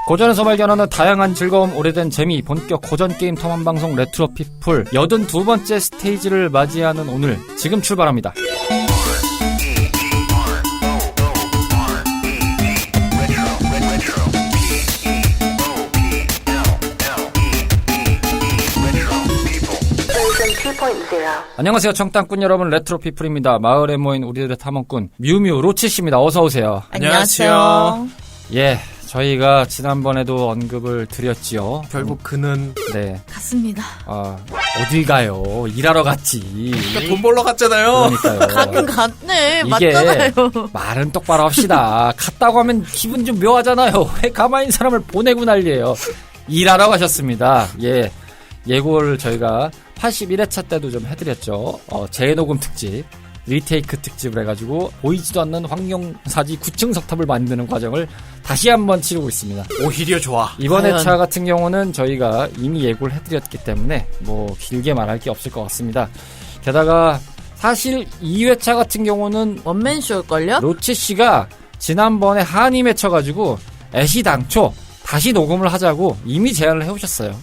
고전에서 발견하는 다양한 즐거움, 오래된 재미, 본격 고전 게임 탐험 방송 레트로 피플 82번째 스테이지를 맞이하는 오늘 지금 출발합니다. 안녕하세요, 청땅꾼 여러분. 레트로 피플입니다. 마을에 모인 우리들의 탐험꾼 뮤뮤 로치씨입니다. 어서 오세요. 안녕하세요. 예, 저희가 지난번에도 언급을 드렸지요. 결국 그는 네 갔습니다. 어딜 가요? 일하러 갔지. 그러니까 돈 벌러 갔잖아요. 그러니까요. 가긴 갔네. 이게 맞잖아요. 말은 똑바로 합시다. 갔다고 하면 기분 좀 묘하잖아요. 왜 가만히 있는 사람을 보내고 난리예요. 일하러 가셨습니다. 예, 예고를 저희가 81회차 때도 좀 해드렸죠. 재녹음 특집, 리테이크 특집을 해가지고 보이지도 않는 황룡사지 9층 석탑을 만드는 과정을 다시 한번 치르고 있습니다. 오히려 좋아. 이번 회차 같은 경우는 저희가 이미 예고를 해드렸기 때문에 뭐 길게 말할 게 없을 것 같습니다. 게다가 사실 2회차 같은 경우는 원맨쇼일걸요? 로치씨가 지난번에 한이 맺혀가지고 애시당초 다시 녹음을 하자고 이미 제안을 해오셨어요.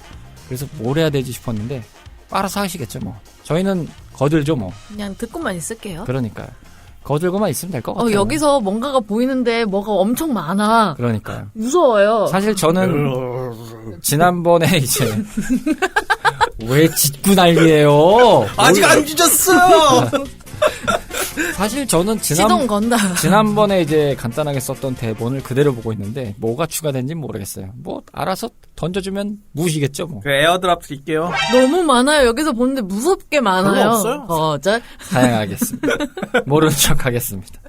그래서 뭘 해야 되지 싶었는데 알아서 하시겠죠 뭐. 저희는 거들죠 뭐. 그냥 듣고만 있을게요. 그러니까요. 거들고만 있으면 될 것 같아요. 여기서 뭔가가 보이는데 뭐가 엄청 많아. 그러니까요. 무서워요. 사실 저는 지난번에 이제 왜 짖고 난리예요? 아직 안 짖었어요. 사실 저는 시동 건다. 지난번에 이제 간단하게 썼던 대본을 그대로 보고 있는데 뭐가 추가된지는 모르겠어요. 뭐 알아서 던져주면 무시겠죠 뭐. 그 에어드랍 드릴게요. 너무 많아요. 여기서 보는데 무섭게 많아요. 별로 없어요. 사양하겠습니다. 모르는 척 하겠습니다.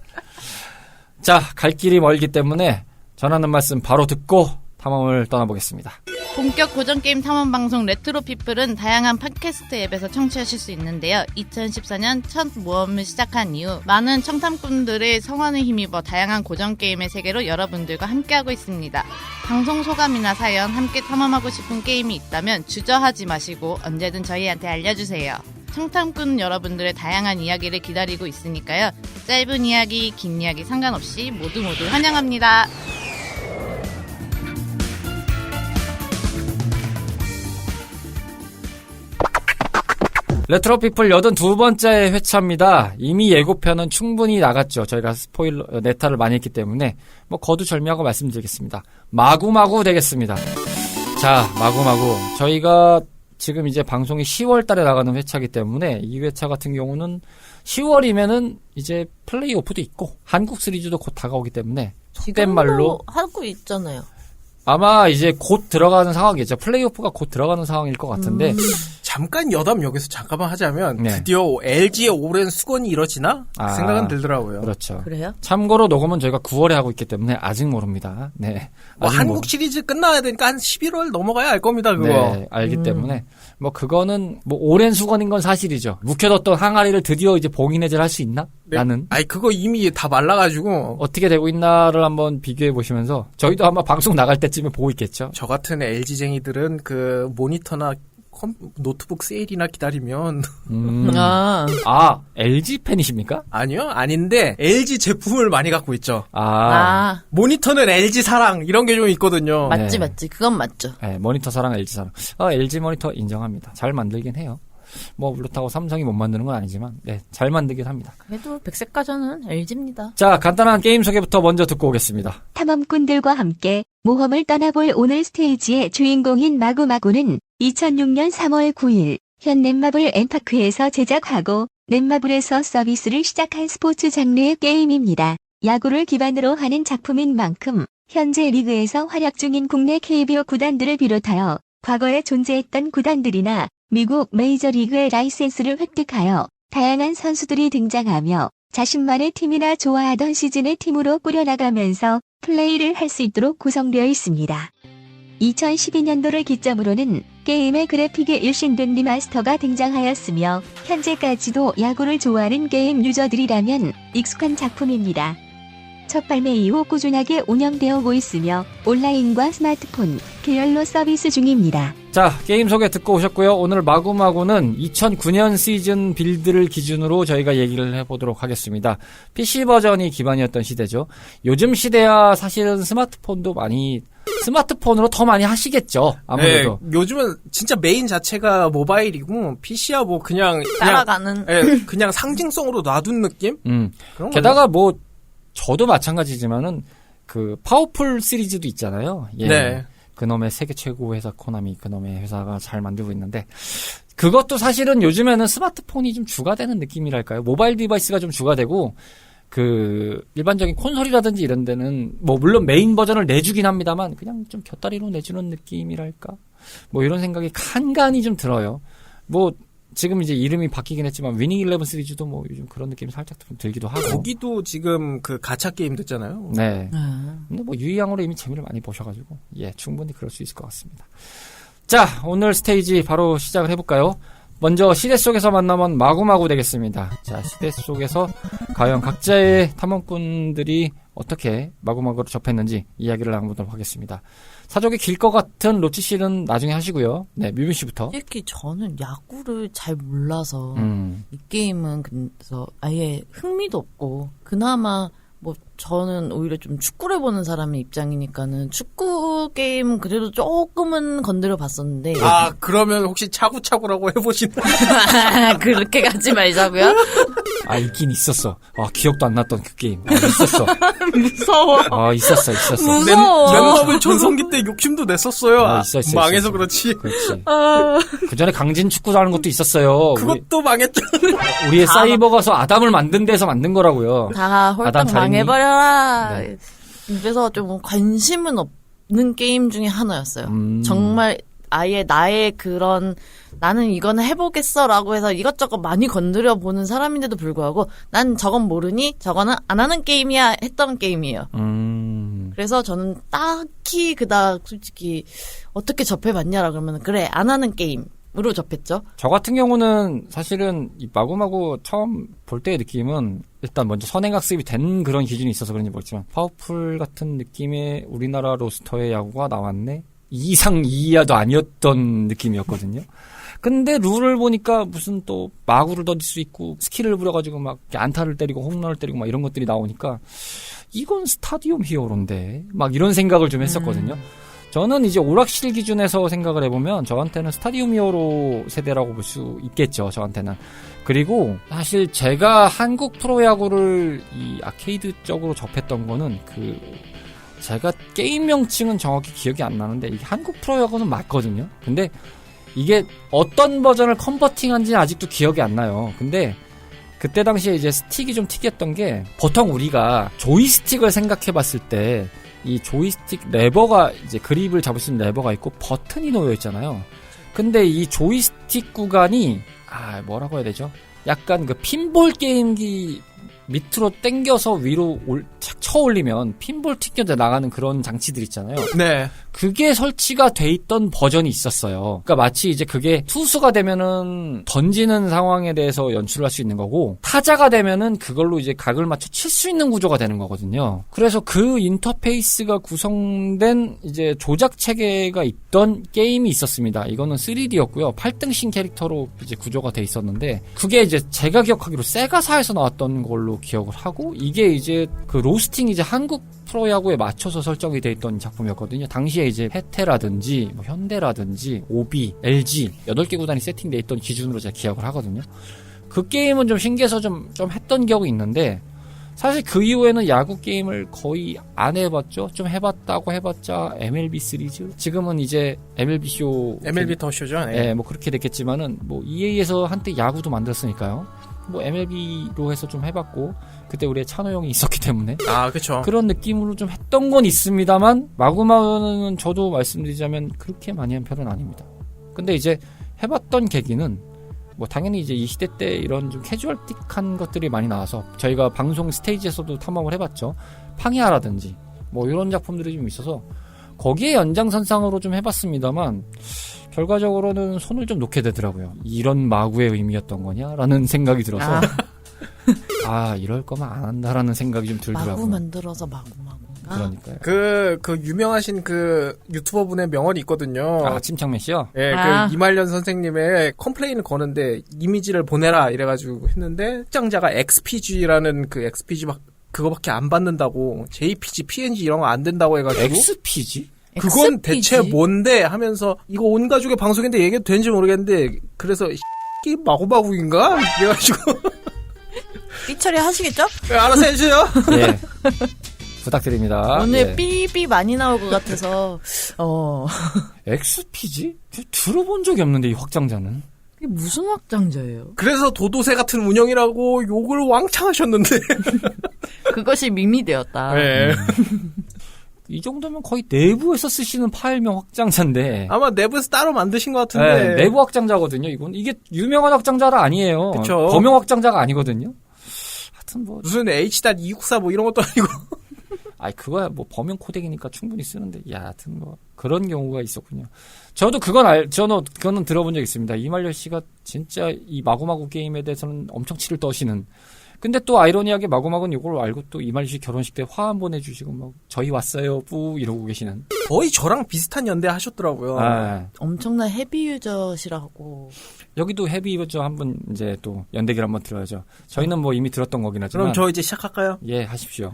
자, 갈 길이 멀기 때문에 전하는 말씀 바로 듣고 탐험을 떠나보겠습니다. 본격 고전게임 탐험방송 레트로피플은 다양한 팟캐스트 앱에서 청취하실 수 있는데요. 2014년 첫 모험을 시작한 이후 많은 청탐꾼들의 성원에 힘입어 다양한 고전게임의 세계로 여러분들과 함께하고 있습니다. 방송 소감이나 사연, 함께 탐험하고 싶은 게임이 있다면 주저하지 마시고 언제든 저희한테 알려주세요. 청탐꾼 여러분들의 다양한 이야기를 기다리고 있으니까요. 짧은 이야기, 긴 이야기 상관없이 모두 환영합니다. 레트로피플 82번째 회차입니다. 이미 예고편은 충분히 나갔죠. 저희가 스포일러, 네타를 많이 했기 때문에 뭐 거두절미하고 말씀드리겠습니다. 마구마구 되겠습니다. 자, 마구마구. 저희가 지금 이제 방송이 10월 달에 나가는 회차이기 때문에 이 회차 같은 경우는 10월이면은 이제 플레이오프도 있고 한국 시리즈도 곧 다가오기 때문에 속된 말로 하고 있잖아요. 아마 이제 곧 들어가는 상황이겠죠. 플레이오프가 곧 들어가는 상황일 것 같은데 잠깐 여담 여기서 잠깐만 하자면 네. 드디어 LG의 오랜 수건이 이뤄지나? 그 생각은 들더라고요. 그렇죠. 그래요? 참고로 녹음은 저희가 9월에 하고 있기 때문에 아직 모릅니다. 네. 뭐 한국 시리즈 끝나야 되니까 한 11월 넘어가야 알 겁니다, 그거. 네, 알기 때문에 뭐 그거는 뭐 오랜 수건인 건 사실이죠. 묵혀뒀던 항아리를 드디어 이제 봉인해제를 할 수 있나? 네. 나는 아니 그거 이미 다 말라가지고 어떻게 되고 있나를 한번 비교해 보시면서 저희도 아마 방송 나갈 때쯤에 보고 있겠죠. 저 같은 LG쟁이들은 그 모니터나 노트북 세일이나 기다리면 LG 팬이십니까? 아니요, 아닌데 LG 제품을 많이 갖고 있죠. 모니터는 LG 사랑 이런 게 좀 있거든요. 맞지. 그건 맞죠. 네, 모니터 사랑, LG 사랑. LG 모니터 인정합니다. 잘 만들긴 해요. 뭐 그렇다고 삼성이 못 만드는 건 아니지만 네, 잘 만들긴 합니다. 그래도 백색가전은 LG입니다. 자, 간단한 게임 소개부터 먼저 듣고 오겠습니다. 탐험꾼들과 함께 모험을 떠나볼 오늘 스테이지의 주인공인 마구마구는 2006년 3월 9일 현 넷마블 엠파크에서 제작하고 넷마블에서 서비스를 시작한 스포츠 장르의 게임입니다. 야구를 기반으로 하는 작품인 만큼 현재 리그에서 활약 중인 국내 KBO 구단들을 비롯하여 과거에 존재했던 구단들이나 미국 메이저리그의 라이센스를 획득하여 다양한 선수들이 등장하며 자신만의 팀이나 좋아하던 시즌의 팀으로 꾸려나가면서 플레이를 할 수 있도록 구성되어 있습니다. 2012년도를 기점으로는 게임의 그래픽에 일신된 리마스터가 등장하였으며 현재까지도 야구를 좋아하는 게임 유저들이라면 익숙한 작품입니다. 첫 발매 이후 꾸준하게 운영되어 오고 있으며 온라인과 스마트폰, 계열로 서비스 중입니다. 자, 게임 소개 듣고 오셨고요. 오늘 마구마구는 2009년 시즌 빌드를 기준으로 저희가 얘기를 해보도록 하겠습니다. PC 버전이 기반이었던 시대죠. 요즘 시대야 사실은 스마트폰으로 더 많이 하시겠죠. 아무래도. 네, 요즘은 진짜 메인 자체가 모바일이고 PC야 뭐 그냥 따라가는. 그냥 상징성으로 놔둔 느낌? 그런 게다가 뭐 저도 마찬가지지만은 그 파워풀 시리즈도 있잖아요. 예. 네. 그놈의 세계 최고 회사 코나미, 그놈의 회사가 잘 만들고 있는데 그것도 사실은 요즘에는 스마트폰이 좀 주가 되는 느낌이랄까요? 모바일 디바이스가 좀 주가 되고 그 일반적인 콘솔이라든지 이런 데는 뭐 물론 메인 버전을 내주긴 합니다만 그냥 좀 곁다리로 내주는 느낌이랄까? 뭐 이런 생각이 간간히 좀 들어요. 뭐 지금 이제 이름이 바뀌긴 했지만 위닝 11 시리즈도 뭐 요즘 그런 느낌이 살짝 좀 들기도 하고. 거기도 지금 그 가챠 게임 됐잖아요. 네. 근데 뭐 유희양으로 이미 재미를 많이 보셔가지고 예, 충분히 그럴 수 있을 것 같습니다. 자, 오늘 스테이지 바로 시작을 해볼까요? 먼저 시대 속에서 만나면 마구마구 되겠습니다. 자, 시대 속에서 과연 각자의 탐험꾼들이 어떻게 마구마구를 접했는지 이야기를 나눠보도록 하겠습니다. 사족이 길 것 같은 로치 씨는 나중에 하시고요. 네, 뮤빈 씨부터. 솔직히 저는 야구를 잘 몰라서 이 게임은 그래서 아예 흥미도 없고 그나마 뭐 저는 오히려 좀 축구를 보는 사람의 입장이니까는 축구 게임 그래도 조금은 건드려 봤었는데 아, 그러면 혹시 차구차구라고 해보시나요? 그렇게 가지 말자고요. 아, 있긴 있었어. 아, 기억도 안 났던 그 게임. 아, 있었어. 무서워. 아, 있었어. 무서워. 멤버블 전성기 때 욕심도 냈었어요. 아, 있어. 망해서 그렇지. 그렇지. 그 전에 강진 축구하는 것도 있었어요. 그것도 망했죠. 우리의 사이버 가서 아담을 만든 데서 만든 거라고요. 다 홀딱 아담 잘했니? 망해버려라. 네. 그래서 좀 관심은 없는 게임 중에 하나였어요. 정말 아예 나의 그런 나는 이거는 해보겠어라고 해서 이것저것 많이 건드려 보는 사람인데도 불구하고 난 저건 모르니 저거는 안 하는 게임이야 했던 게임이에요. 그래서 저는 딱히 그닥 솔직히 어떻게 접해봤냐라 그러면 그래 안 하는 게임으로 접했죠. 저 같은 경우는 사실은 이 마구마구 처음 볼 때의 느낌은 일단 먼저 선행학습이 된 그런 기준이 있어서 그런지 모르겠지만 파워풀 같은 느낌의 우리나라 로스터의 야구가 나왔네? 2 이상 2이하도 아니었던 느낌이었거든요. 근데 룰을 보니까 무슨 또 마구를 던질 수 있고 스킬을 부려가지고 막 안타를 때리고 홈런을 때리고 막 이런 것들이 나오니까 이건 스타디움 히어로인데 막 이런 생각을 좀 했었거든요. 저는 이제 오락실 기준에서 생각을 해보면 저한테는 스타디움 히어로 세대라고 볼 수 있겠죠. 저한테는. 그리고 사실 제가 한국 프로야구를 이 아케이드 쪽으로 접했던 거는 제가 게임 명칭은 정확히 기억이 안 나는데 이게 한국 프로야구는 맞거든요. 근데 이게 어떤 버전을 컨버팅한지는 아직도 기억이 안 나요. 근데 그때 당시에 이제 스틱이 좀 특이했던 게 보통 우리가 조이스틱을 생각해 봤을 때 이 조이스틱 레버가 이제 그립을 잡을 수 있는 레버가 있고 버튼이 놓여 있잖아요. 근데 이 조이스틱 구간이 뭐라고 해야 되죠? 약간 그 핀볼 게임기 밑으로 당겨서 위로 착 쳐올리면 핀볼 튕겨져 나가는 그런 장치들 있잖아요. 네. 그게 설치가 돼 있던 버전이 있었어요. 그러니까 마치 이제 그게 투수가 되면은 던지는 상황에 대해서 연출을 할 수 있는 거고 타자가 되면은 그걸로 이제 각을 맞춰 칠 수 있는 구조가 되는 거거든요. 그래서 그 인터페이스가 구성된 이제 조작 체계가 있던 게임이 있었습니다. 이거는 3D였고요. 8등신 캐릭터로 이제 구조가 돼 있었는데 그게 이제 제가 기억하기로 세가사에서 나왔던 걸로 기억을 하고 이게 이제 그 로스팅 이제 한국 프로야구에 맞춰서 설정이 돼 있던 작품이었거든요. 당시에 이제 해태라든지 뭐 현대라든지 오비, LG 8개 구단이 세팅돼 있던 기준으로 제가 기억을 하거든요. 그 게임은 좀 신기해서 좀 했던 기억이 있는데 사실 그 이후에는 야구 게임을 거의 안 해봤죠. 좀 해봤다고 해봤자 MLB 시리즈. 지금은 이제 MLB 더 쇼죠. 네, 뭐 그렇게 됐겠지만은 뭐 EA에서 한때 야구도 만들었으니까요. 뭐 MLB로 해서 좀 해봤고 그때 우리의 찬호 형이 있었기 때문에 그쵸. 그런 느낌으로 좀 했던 건 있습니다만 마구마구는 저도 말씀드리자면 그렇게 많이 한 편은 아닙니다. 근데 이제 해봤던 계기는 뭐 당연히 이제 이 시대 때 이런 좀 캐주얼틱한 것들이 많이 나와서 저희가 방송 스테이지에서도 탐험을 해봤죠. 팡야라든지 뭐 이런 작품들이 좀 있어서 거기에 연장선상으로 좀 해봤습니다만 결과적으로는 손을 좀 놓게 되더라고요. 이런 마구의 의미였던 거냐라는 생각이 들어서 이럴 거면 안 한다라는 생각이 좀 들더라고요. 마구 만들어서 마구. 그러니까요. 그 유명하신 그 유튜버 분의 명언이 있거든요. 침착맨 씨요? 예, 그 이말년 선생님의 컴플레인을 거는데 이미지를 보내라 이래가지고 했는데 시청자가 XPG라는 그 XPG 그거밖에 안 받는다고 JPG, PNG 이런 거 안 된다고 해가지고 XPG? 그건 XPG? 대체 뭔데 하면서 이거 온 가족의 방송인데 얘기해도 되는지 모르겠는데 그래서 이 마구마구인가? 이래가지고 삐처리 하시겠죠? 알아서 해주세요. 예. 부탁드립니다. 오늘 삐삐 많이 나올 것 같아서 XPG? 들어본 적이 없는데 이 확장자는. 이게 무슨 확장자예요? 그래서 도도새 같은 운영이라고 욕을 왕창 하셨는데 그것이 밋밋되었다. 네. 이 정도면 거의 내부에서 쓰시는 파일명 확장자인데. 아마 내부에서 따로 만드신 것 같은데. 네, 내부 확장자거든요. 이게 유명한 확장자가 아니에요. 그쵸. 범용 확장자가 아니거든요. 하여튼 뭐 무슨 H.264 뭐 이런 것도 아니고. 그거야 뭐 범용 코덱이니까 충분히 쓰는데. 하여튼 뭐 그런 경우가 있었군요. 저도 그거는 들어본 적 있습니다. 이말년 씨가 진짜 이 마구마구 게임에 대해서는 엄청 치를 떠시는. 근데 또 아이러니하게 마구마구는 이걸 알고 또 이말년 씨 결혼식 때 화 한 번 해주시고 막 저희 왔어요 뿌 이러고 계시는. 거의 저랑 비슷한 연대 하셨더라고요. 엄청난 헤비 유저시라고. 여기도 헤비 유저 한번 이제 또 연대기를 한번 들어야죠. 저희는 뭐 이미 들었던 거긴 하지만. 그럼 저 이제 시작할까요? 예, 하십시오.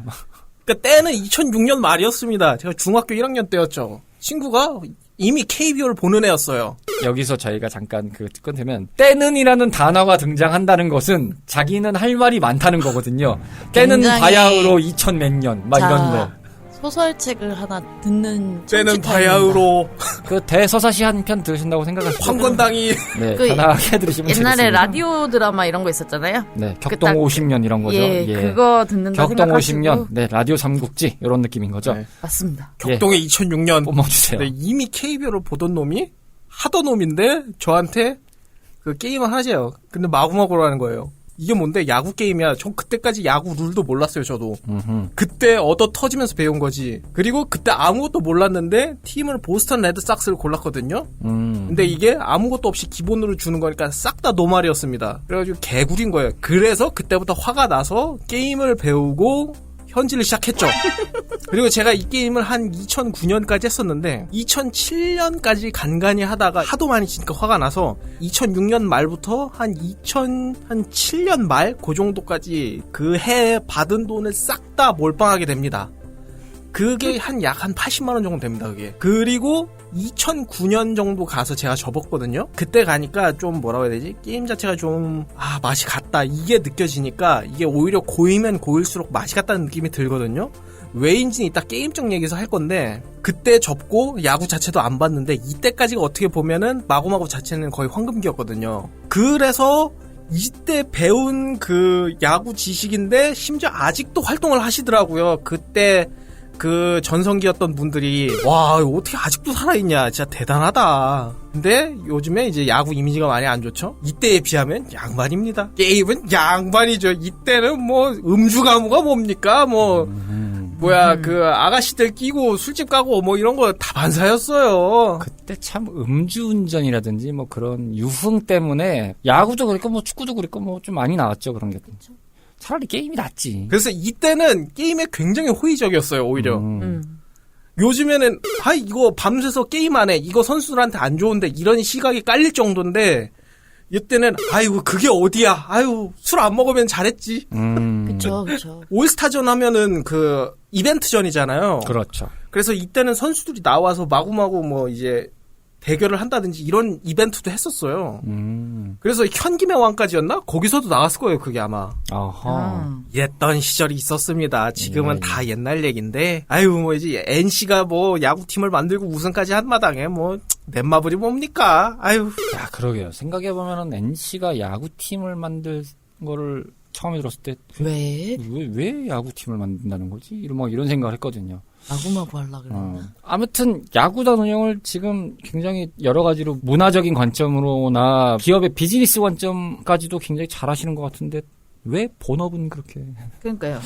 그러니까 때는 2006년 말이었습니다. 제가 중학교 1학년 때였죠. 친구가 이미 KBO를 보는 애였어요. 여기서 저희가 잠깐 끊으면 때는이라는 단어가 등장한다는 것은 자기는 할 말이 많다는 거거든요. 때는 바야흐로 2000 몇 년 막 이런 거. 소설책을 하나 듣는 때는 바야흐로 그 대서사시 한 편 들으신다고 생각하시면 황건당이 네, 편하게 들으시면 옛날에 되겠습니다. 라디오 드라마 이런 거 있었잖아요. 네, 격동 50년 이런 거죠. 예, 그거 듣는다 격동 생각하시고 50년. 네, 라디오 삼국지 이런 느낌인 거죠. 네. 맞습니다. 격동의 2006년 뿜어주세요. 네, 이미 KBO를 보던 놈이 하던 놈인데 저한테 그 게임을 하세요. 근데 마구마구로 하는 거예요. 이게 뭔데? 야구 게임이야. 전 그때까지 야구 룰도 몰랐어요, 저도. 그때 얻어 터지면서 배운 거지. 그리고 그때 아무것도 몰랐는데 팀을 보스턴 레드삭스를 골랐거든요. 근데 이게 아무것도 없이 기본으로 주는 거니까 싹 다 노말이었습니다. 그래가지고 개구리인 거예요. 그래서 그때부터 화가 나서 게임을 배우고 현질을 시작했죠. 그리고 제가 이 게임을 한 2009년까지 했었는데 2007년까지 간간히 하다가 하도 많이 치니까 화가 나서 2006년 말부터 한 2007년 말 그 정도까지 그 해 받은 돈을 싹 다 몰빵하게 됩니다. 그게 약 한 80만 원 정도 됩니다, 그게. 그리고 2009년 정도 가서 제가 접었거든요. 그때 가니까 좀 뭐라고 해야 되지? 게임 자체가 좀 맛이 갔다 이게 느껴지니까 이게 오히려 고이면 고일수록 맛이 갔다는 느낌이 들거든요. 왜인지는 이따 게임적 얘기에서 할 건데 그때 접고 야구 자체도 안 봤는데 이때까지가 어떻게 보면은 마구마구 자체는 거의 황금기였거든요. 그래서 이때 배운 그 야구 지식인데 심지어 아직도 활동을 하시더라고요. 그때 그 전성기였던 분들이 와 이거 어떻게 아직도 살아있냐 진짜 대단하다. 근데 요즘에 이제 야구 이미지가 많이 안 좋죠. 이때에 비하면 양반입니다. 게임은 양반이죠. 이때는 뭐 음주가무가 뭡니까 그 아가씨들 끼고 술집 가고 뭐 이런 거 다 반사였어요. 그때 참 음주운전이라든지 뭐 그런 유흥 때문에 야구도 그랬고 뭐 축구도 그랬고 뭐 좀 많이 나왔죠 그런 게. 차라리 게임이 낫지. 그래서 이때는 게임에 굉장히 호의적이었어요, 오히려. 요즘에는, 이거 밤새서 게임 안 해. 이거 선수들한테 안 좋은데, 이런 시각이 깔릴 정도인데, 이때는, 그게 어디야. 술 안 먹으면 잘했지. 그쵸. 올스타전 하면은 이벤트전이잖아요. 그렇죠. 그래서 이때는 선수들이 나와서 마구마구 이제, 대결을 한다든지 이런 이벤트도 했었어요. 그래서 현김의 왕까지였나? 거기서도 나왔을 거예요, 그게 아마. 이랬던 시절이 있었습니다. 지금은 다 옛날 얘기인데, 이제 NC가 야구팀을 만들고 우승까지 한 마당에 넷마블이 뭡니까? 야, 그러게요. 생각해보면은 NC가 야구팀을 만들 거를 처음에 들었을 때. 왜 야구팀을 만든다는 거지? 이런 생각을 했거든요. 마구마구 하려고 그랬나? 아무튼 야구단 운영을 지금 굉장히 여러 가지로 문화적인 관점으로나 기업의 비즈니스 관점까지도 굉장히 잘하시는 것 같은데 왜 본업은 그렇게? 그러니까요.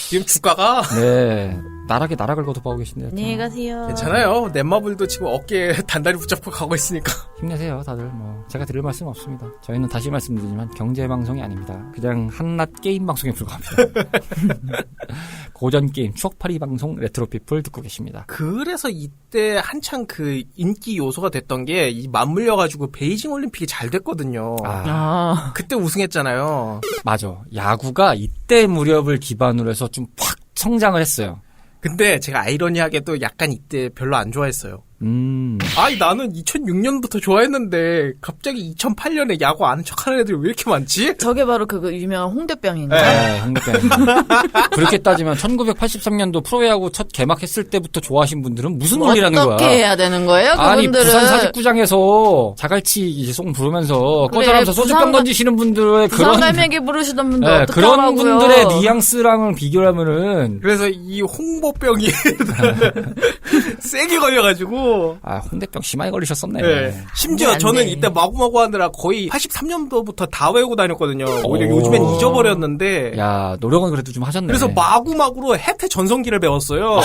지금 주가가 네 나락을 거듭하고 계신데요. 안녕히 가세요. 괜찮아요. 넷마블도 지금 어깨에 단다리 붙잡고 가고 있으니까. 힘내세요, 다들. 제가 드릴 말씀 없습니다. 저희는 다시 말씀드리지만 경제 방송이 아닙니다. 그냥 한낱 게임 방송에 불과합니다. 고전 게임 추억팔이 방송 레트로피플 듣고 계십니다. 그래서 이때 한창 그 인기 요소가 됐던 게 이 맞물려가지고 베이징 올림픽이 잘 됐거든요. 아. 그때 우승했잖아요. 맞아. 야구가 이때 무렵을 기반으로 해서 좀 확 성장을 했어요. 근데 제가 아이러니하게도 약간 이때 별로 안 좋아했어요. 아니 나는 2006년부터 좋아했는데 갑자기 2008년에 야구 아는 척하는 애들이 왜 이렇게 많지? 저게 바로 그 유명한 홍대병인가? 네, 홍대병. 그렇게 따지면 1983년도 프로야구 첫 개막했을 때부터 좋아하신 분들은 무슨 논리라는 거야? 어떻게 해야 되는 거예요? 아니 그분들은 부산 사직구장에서 자갈치 이제 송 부르면서 그래, 꺼져라면서 소주병 부산 던지시는 분들의 부산 그런 갈매기 부르시던 분들 네, 어떻게 그런 하라고요? 분들의 뉘앙스랑을 비교하면은 그래서 이 홍보병이 세게 걸려가지고 홍대병 심하게 걸리셨었네. 네. 심지어 안 저는 돼. 이때 마구마구 하느라 거의 83년도부터 다 외우고 다녔거든요. 오히려 오. 요즘엔 잊어버렸는데. 야 노력은 그래도 좀 하셨네. 그래서 마구마구로 해태 전성기를 배웠어요.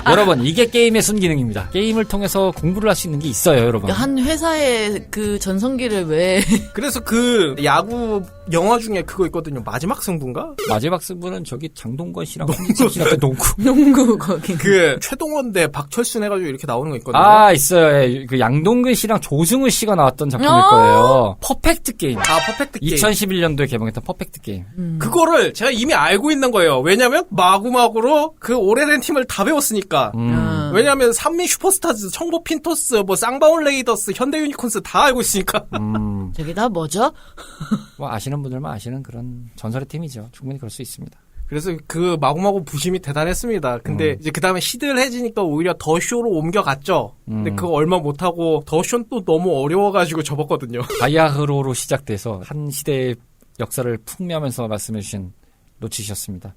여러분 이게 게임의 순기능입니다. 게임을 통해서 공부를 할 수 있는 게 있어요, 여러분. 한 회사의 그 전성기를 왜 그래서 그 야구 영화 중에 그거 있거든요. 마지막 승부인가? 마지막 승부는 저기 장동건 씨랑 홍진섭 씨랑 농구. 농구 거기 그 최동원 대 박철순 해가지고 이렇게 나오는 거 있거든요. 아 있어요. 예. 그 양동근 씨랑 조승우 씨가 나왔던 작품일 거예요. 퍼펙트 게임. 퍼펙트 게임. 2011년도에 개봉했던 퍼펙트 게임. 그거를 제가 이미 알고 있는 거예요. 왜냐면 마구마구로 그 오래된 팀을 다 배웠으니까. 왜냐면 산미 슈퍼스타즈, 청보 핀토스, 뭐 쌍방울 레이더스, 현대 유니콘스 다 알고 있으니까. 저기 다 뭐죠? 뭐 아시는 분들만 아시는 그런 전설의 팀이죠. 충분히 그럴 수 있습니다. 그래서 그 마구마구 부심이 대단했습니다. 근데 이제 그 다음에 시들해지니까 오히려 더 쇼로 옮겨갔죠. 근데 그거 얼마 못하고 더 쇼는 또 너무 어려워가지고 접었거든요. 바야흐로로 시작돼서 한 시대의 역사를 풍미하면서 말씀해주신 놓치셨습니다.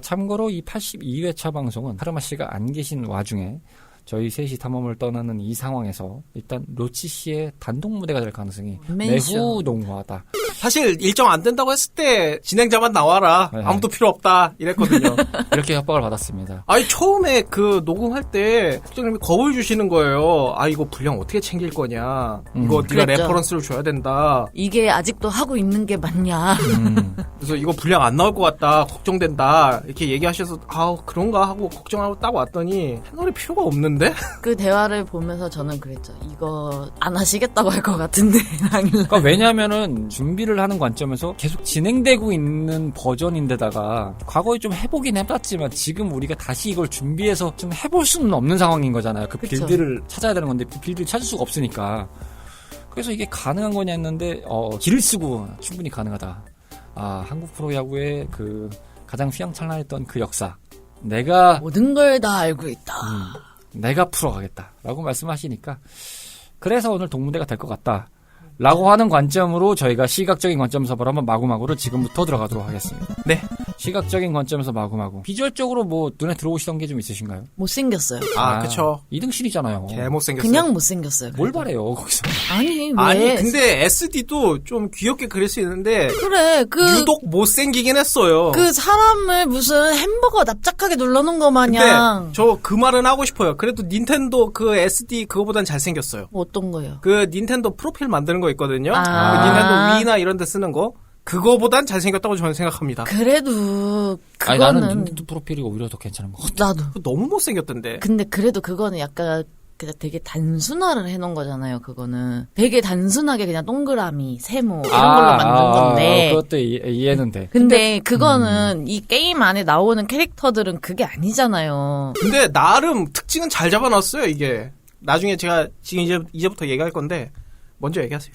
참고로 이 82회차 방송은 하르마 씨가 안 계신 와중에 저희 셋이 탐험을 떠나는 이 상황에서 일단 로치 씨의 단독 무대가 될 가능성이 매우 농후하다. 사실 일정 안 된다고 했을 때 진행자만 나와라. 네. 아무도 필요 없다. 이랬거든요. 이렇게 협박을 받았습니다. 아니 처음에 그 녹음할 때 국장님이 겁을 주시는 거예요. 아 이거 분량 어떻게 챙길 거냐. 이거 네가 그랬죠. 레퍼런스를 줘야 된다. 이게 아직도 하고 있는 게 맞냐? 그래서 이거 분량 안 나올 것 같다. 걱정된다. 이렇게 얘기하셔서 아 그런가 하고 걱정하고 딱 왔더니 채널이 필요가 없는데? 그 대화를 보면서 저는 그랬죠. 이거 안 하시겠다고 할 것 같은데. 그러니까 왜냐하면은 준비를 하는 관점에서 계속 진행되고 있는 버전인데다가 과거에 좀 해보긴 해봤지만 지금 우리가 다시 이걸 준비해서 좀 해볼 수는 없는 상황인 거잖아요. 그 그쵸. 빌드를 찾아야 되는 건데 그 빌드를 찾을 수가 없으니까. 그래서 이게 가능한 거냐 했는데 길을 쓰고 충분히 가능하다. 한국 프로야구의 그 가장 휘황찬란했던 그 역사. 내가 모든 걸 다 알고 있다. 내가 풀어가겠다라고 말씀하시니까 그래서 오늘 동무대가 될 것 같다. 라고 하는 관점으로 저희가 시각적인 관점에서 한번 마구마구를 지금부터 들어가도록 하겠습니다. 네. 시각적인 관점에서 마구마구. 비주얼적으로 뭐 눈에 들어오시던 게 좀 있으신가요? 못생겼어요. 그쵸. 2등신이잖아요. 개 못생겼어요. 그냥 못생겼어요. 뭘 바래요 거기서. 아니 왜? 아니 근데 SD도 좀 귀엽게 그릴 수 있는데 그래 유독 못생기긴 했어요. 그 사람을 무슨 햄버거 납작하게 눌러놓은 거 마냥. 근데 저 그 말은 하고 싶어요. 그래도 닌텐도 그 SD 그거보단 잘생겼어요. 뭐 어떤 거요? 그 닌텐도 프로필 만드는 거 있거든요. 아. 그 닌텐도 위나 이런 데 쓰는 거. 그거보단 잘생겼다고 저는 생각합니다. 그래도 아니 나는 그거는 닌텐도 프로필이 오히려 더 괜찮은 것 같아. 나도. 너무 못생겼던데. 근데 그래도 그거는 약간 그냥 되게 단순화를 해놓은 거잖아요. 그거는 되게 단순하게 그냥 동그라미, 세모 이런 걸로 만든 건데. 그것도 이해는 돼. 근데 그거는 이 게임 안에 나오는 캐릭터들은 그게 아니잖아요. 근데 나름 특징은 잘 잡아놨어요, 이게. 나중에 제가 지금 이제부터 얘기할 건데 먼저 얘기하세요.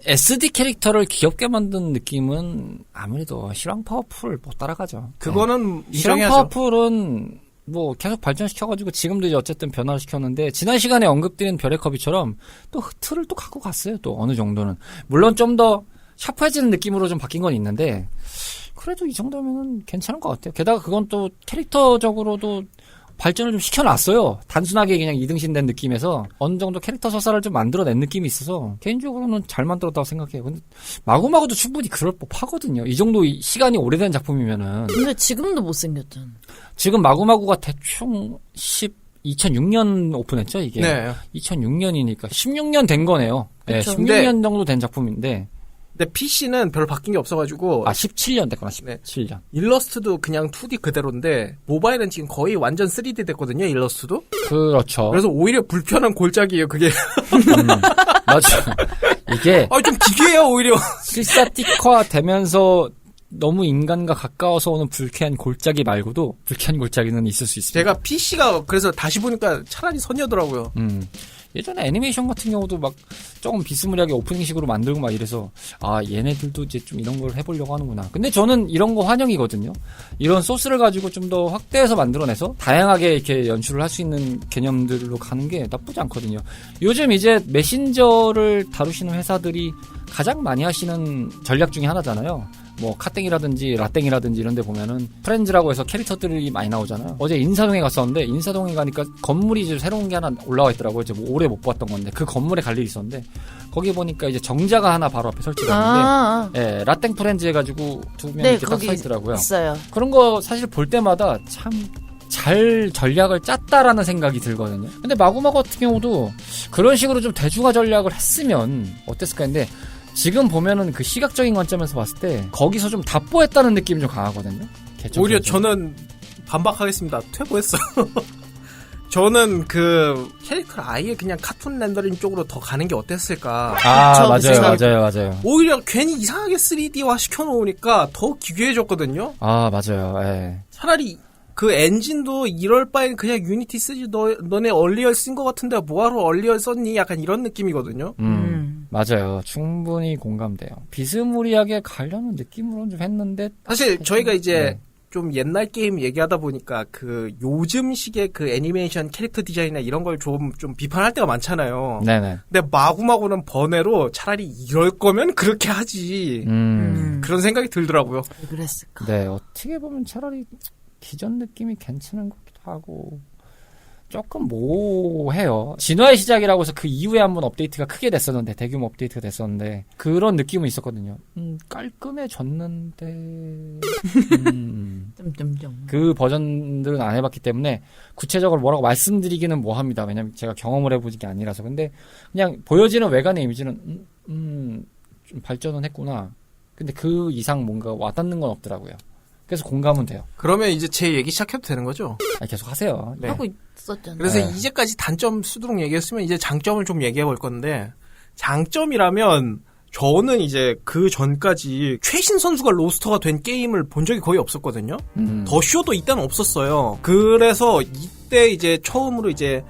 SD 캐릭터를 귀엽게 만든 느낌은 아무래도 실황 파워풀 못 따라가죠. 그거는 실황 인정해야죠. 파워풀은 뭐 계속 발전시켜가지고 지금도 이제 어쨌든 변화를 시켰는데 지난 시간에 언급드린 별의 커비처럼 또 틀을 또 갖고 갔어요. 또 어느 정도는 물론 좀 더 샤프해지는 느낌으로 좀 바뀐 건 있는데 그래도 이 정도면은 괜찮은 것 같아요. 게다가 그건 또 캐릭터적으로도 발전을 좀 시켜놨어요. 단순하게 그냥 이등신된 느낌에서 어느 정도 캐릭터 서사를 좀 만들어낸 느낌이 있어서 개인적으로는 잘 만들었다고 생각해요. 근데 마구마구도 충분히 그럴 법하거든요. 이 정도 시간이 오래된 작품이면은. 근데 지금도 못생겼잖아. 지금 마구마구가 대충 2006년 오픈했죠, 이게. 네. 2006년이니까 16년 된 거네요. 네, 그쵸. 16년 정도 된 작품인데 근데 PC는 별로 바뀐 게 없어가지고 17년 됐구나, 17년. 일러스트도 그냥 2D 그대로인데 모바일은 지금 거의 완전 3D 됐거든요, 일러스트도. 그렇죠. 그래서 오히려 불편한 골짜기예요, 그게. 맞아. 이게 좀 기괴해요, 오히려. 실사틱화 되면서 너무 인간과 가까워서 오는 불쾌한 골짜기 말고도 불쾌한 골짜기는 있을 수 있습니다. 제가 PC가 그래서 다시 보니까 차라리 선이더라고요. 예전에 애니메이션 같은 경우도 막 조금 비스무리하게 오프닝식으로 만들고 막 이래서 얘네들도 이제 좀 이런 걸 해보려고 하는구나. 근데 저는 이런 거 환영이거든요. 이런 소스를 가지고 좀 더 확대해서 만들어내서 다양하게 이렇게 연출을 할 수 있는 개념들로 가는 게 나쁘지 않거든요. 요즘 이제 메신저를 다루시는 회사들이 가장 많이 하시는 전략 중에 하나잖아요. 뭐 카땡이라든지 라땡이라든지 이런 데 보면은 프렌즈라고 해서 캐릭터들이 많이 나오잖아요. 어제 인사동에 갔었는데 인사동에 가니까 건물이 이제 새로운 게 하나 올라와 있더라고요. 이제 뭐 오래 못 봤던 건데 그 건물에 갈 일이 있었는데 거기 보니까 이제 정자가 하나 바로 앞에 설치가 있는데 예, 라땡 프렌즈 해가지고 두 명이 이렇게 딱 서 있더라고요. 있어요. 그런 거 사실 볼 때마다 참 잘 전략을 짰다라는 생각이 들거든요. 근데 마구마구 같은 경우도 그런 식으로 좀 대중화 전략을 했으면 어땠을까 했는데 지금 보면은 그 시각적인 관점에서 봤을 때 거기서 좀 답보했다는 느낌이 좀 강하거든요. 오히려 저는 반박하겠습니다. 퇴보했어요. 저는 그 캐릭터를 아예 그냥 카툰 렌더링 쪽으로 더 가는 게 어땠을까. 맞아요. 오히려 괜히 이상하게 3D화 시켜놓으니까 더 기괴해졌거든요. 맞아요. 예. 차라리 그 엔진도 이럴 바엔 그냥 유니티 쓰지. 너네 얼리얼 쓴 것 같은데 뭐하러 얼리얼 썼니? 약간 이런 느낌이거든요. 맞아요. 충분히 공감돼요. 비스무리하게 가려는 느낌으로는 좀 했는데 사실 저희가 이제 네. 좀 옛날 게임 얘기하다 보니까 그 요즘식의 그 애니메이션 캐릭터 디자인이나 이런 걸 좀 비판할 때가 많잖아요. 네네. 근데 마구마구는 번외로 차라리 이럴 거면 그렇게 하지. 그런 생각이 들더라고요. 왜 그랬을까? 네, 어떻게 보면 차라리 기존 느낌이 괜찮은 것 같기도 하고 조금 모호해요. 진화의 시작이라고 해서 그 이후에 한번 업데이트가 크게 됐었는데 대규모 업데이트가 됐었는데 그런 느낌은 있었거든요. 깔끔해졌는데 그 버전들은 안 해봤기 때문에 구체적으로 뭐라고 말씀드리기는 뭐합니다. 왜냐면 제가 경험을 해보는 게 아니라서. 근데 그냥 보여지는 외관의 이미지는 좀 발전은 했구나. 근데 그 이상 뭔가 와닿는 건 없더라고요. 그래서 공감은 돼요. 그러면 이제 제 얘기 시작해도 되는 거죠? 계속 하세요. 네. 하고 있었잖아요. 그래서 네. 이제까지 단점 수두룩 얘기했으면 이제 장점을 좀 얘기해 볼 건데, 장점이라면 저는 이제 그 전까지 최신 선수가 로스터가 된 게임을 본 적이 거의 없었거든요. 더 쇼도 이때는 없었어요. 그래서 이때 이제 처음으로 이제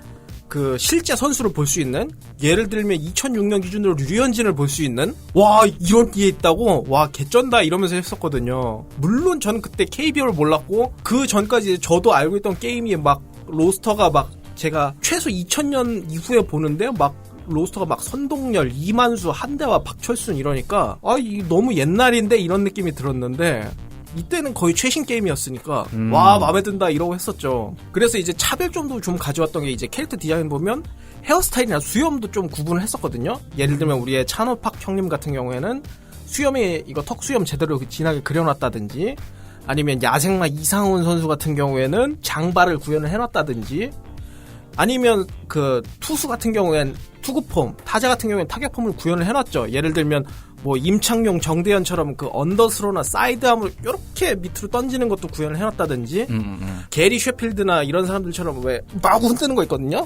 그 실제 선수를 볼 수 있는, 예를 들면 2006년 기준으로 류현진을 볼 수 있는, 와 이런 게 있다고, 와 개쩐다 이러면서 했었거든요. 물론 저는 그때 KBO를 몰랐고 그 전까지 저도 알고 있던 게임이 막 로스터가 막 제가 최소 2000년 이후에 보는데 막 로스터가 막 선동열, 이만수, 한대화, 박철순 이러니까 이 너무 옛날인데 이런 느낌이 들었는데, 이때는 거의 최신 게임이었으니까 와 마음에 든다 이러고 했었죠. 그래서 이제 차별점도 좀 가져왔던 게, 이제 캐릭터 디자인 보면 헤어스타일이나 수염도 좀 구분을 했었거든요. 예를 들면 우리의 찬호팍 형님 같은 경우에는 수염이 이거 턱 수염 제대로 진하게 그려놨다든지, 아니면 야생마 이상훈 선수 같은 경우에는 장발을 구현을 해놨다든지, 아니면 그 투수 같은 경우엔 투구폼, 타자 같은 경우엔 타격폼을 구현을 해놨죠. 예를 들면 뭐 임창용, 정대현처럼 그 언더스로나 사이드암을 이렇게 밑으로 던지는 것도 구현을 해놨다든지, 게리 셰필드나 이런 사람들처럼 왜 마구 흔드는 거 있거든요.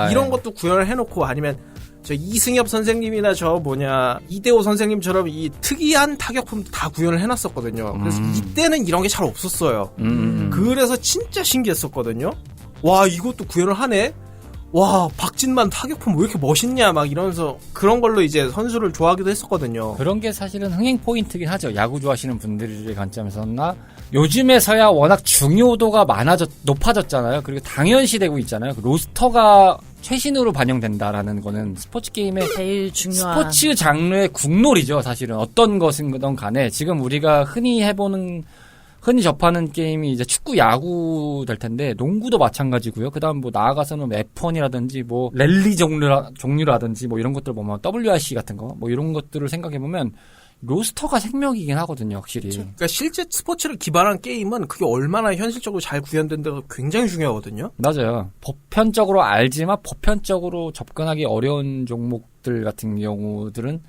이런 것도 구현을 해놓고, 아니면 저 이승엽 선생님이나 이대호 선생님처럼 이 특이한 타격폼도 다 구현을 해놨었거든요. 그래서 이때는 이런 게 잘 없었어요. 그래서 진짜 신기했었거든요. 와 이것도 구현을 하네. 와 박진만 타격폼 왜 이렇게 멋있냐 막 이러면서 그런 걸로 이제 선수를 좋아하기도 했었거든요. 그런 게 사실은 흥행 포인트긴 하죠. 야구 좋아하시는 분들의 관점에서나 요즘에서야 워낙 중요도가 높아졌잖아요. 그리고 당연시되고 있잖아요. 로스터가 최신으로 반영된다라는 거는 스포츠 게임의 제일 중요한 스포츠 장르의 국룰이죠. 사실은 어떤 것이든 간에 지금 우리가 흔히 접하는 게임이 이제 축구, 야구 될 텐데, 농구도 마찬가지고요. 그 다음 뭐 나아가서는 F1이라든지 뭐 랠리 종류라든지 뭐 이런 것들 보면 WRC 같은 거, 뭐 이런 것들을 생각해보면 로스터가 생명이긴 하거든요, 확실히. 그러니까 실제 스포츠를 기반한 게임은 그게 얼마나 현실적으로 잘 구현된다가 굉장히 중요하거든요. 맞아요. 보편적으로 알지만 보편적으로 접근하기 어려운 종목들 같은 경우들은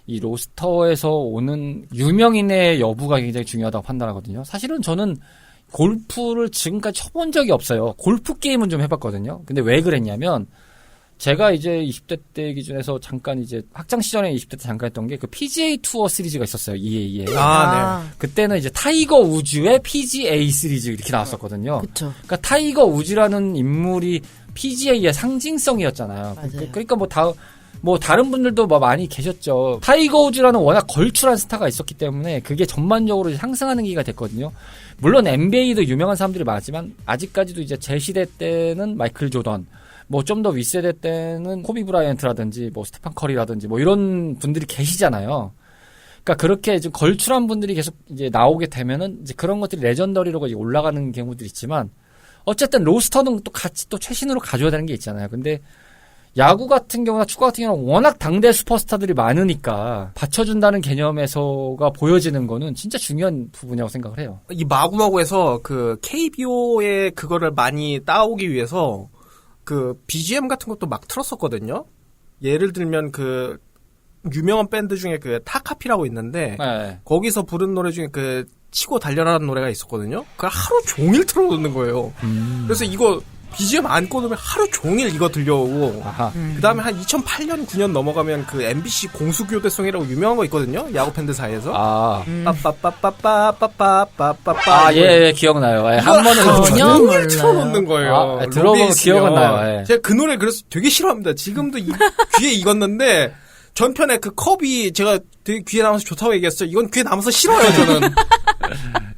이 로스터에서 오는 유명인의 여부가 굉장히 중요하다고 판단하거든요. 사실은 저는 골프를 지금까지 쳐본 적이 없어요. 골프 게임은 좀 해봤거든요. 근데 왜 그랬냐면 제가 이제 20대 때 기준에서 잠깐 이제 학창 시절에 20대 때 잠깐 했던 게 그 PGA 투어 시리즈가 있었어요. EA에. 아, 네. 그때는 이제 타이거 우즈의 PGA 시리즈 이렇게 나왔었거든요. 그쵸. 그러니까 타이거 우즈라는 인물이 PGA의 상징성이었잖아요. 맞아요. 그러니까 뭐 다른 분들도 뭐 많이 계셨죠. 타이거 우즈라는 워낙 걸출한 스타가 있었기 때문에 그게 전반적으로 상승하는 기가 됐거든요. 물론 NBA도 유명한 사람들이 많았지만 아직까지도 이제 제 시대 때는 마이클 조던, 뭐 좀 더 윗세대 때는 코비 브라이언트라든지 뭐 스테판 커리라든지 뭐 이런 분들이 계시잖아요. 그러니까 그렇게 좀 걸출한 분들이 계속 이제 나오게 되면은 이제 그런 것들이 레전더리로 이제 올라가는 경우들이 있지만 어쨌든 로스터는 또 같이 또 최신으로 가져야 되는 게 있잖아요. 근데 야구 같은 경우나 축구 같은 경우는 워낙 당대 슈퍼스타들이 많으니까 받쳐준다는 개념에서가 보여지는 거는 진짜 중요한 부분이라고 생각을 해요. 이 마구마구에서 그 KBO의 그거를 많이 따오기 위해서 그 BGM 같은 것도 막 틀었었거든요. 예를 들면 그 유명한 밴드 중에 그 타카피라고 있는데 네. 거기서 부른 노래 중에 그 치고 달려라는 노래가 있었거든요. 그걸 하루 종일 틀어놓는 거예요. 그래서 이거 BGM 안 꺼놓으면 하루 종일 이거 들려오고 아하. 그 다음에 한 2008년 9년 넘어가면 그 MBC 공수교대송이라고 유명한 거 있거든요. 야구 팬들 사이에서. 아, 빠빠빠빠빠빠빠빠빠. 예, 기억나요. 예, 한 번은 전혀 종일 몰라요. 틀어놓는 거예요. 아, 들어보면 로비에 있으면. 기억은 나요. 예. 제가 그 노래 그래서 되게 싫어합니다. 지금도 귀에 익었는데 전편에 그 컵이 제가 되게 귀에 남아서 좋다고 얘기했어요. 이건 귀에 남아서 싫어요, 저는.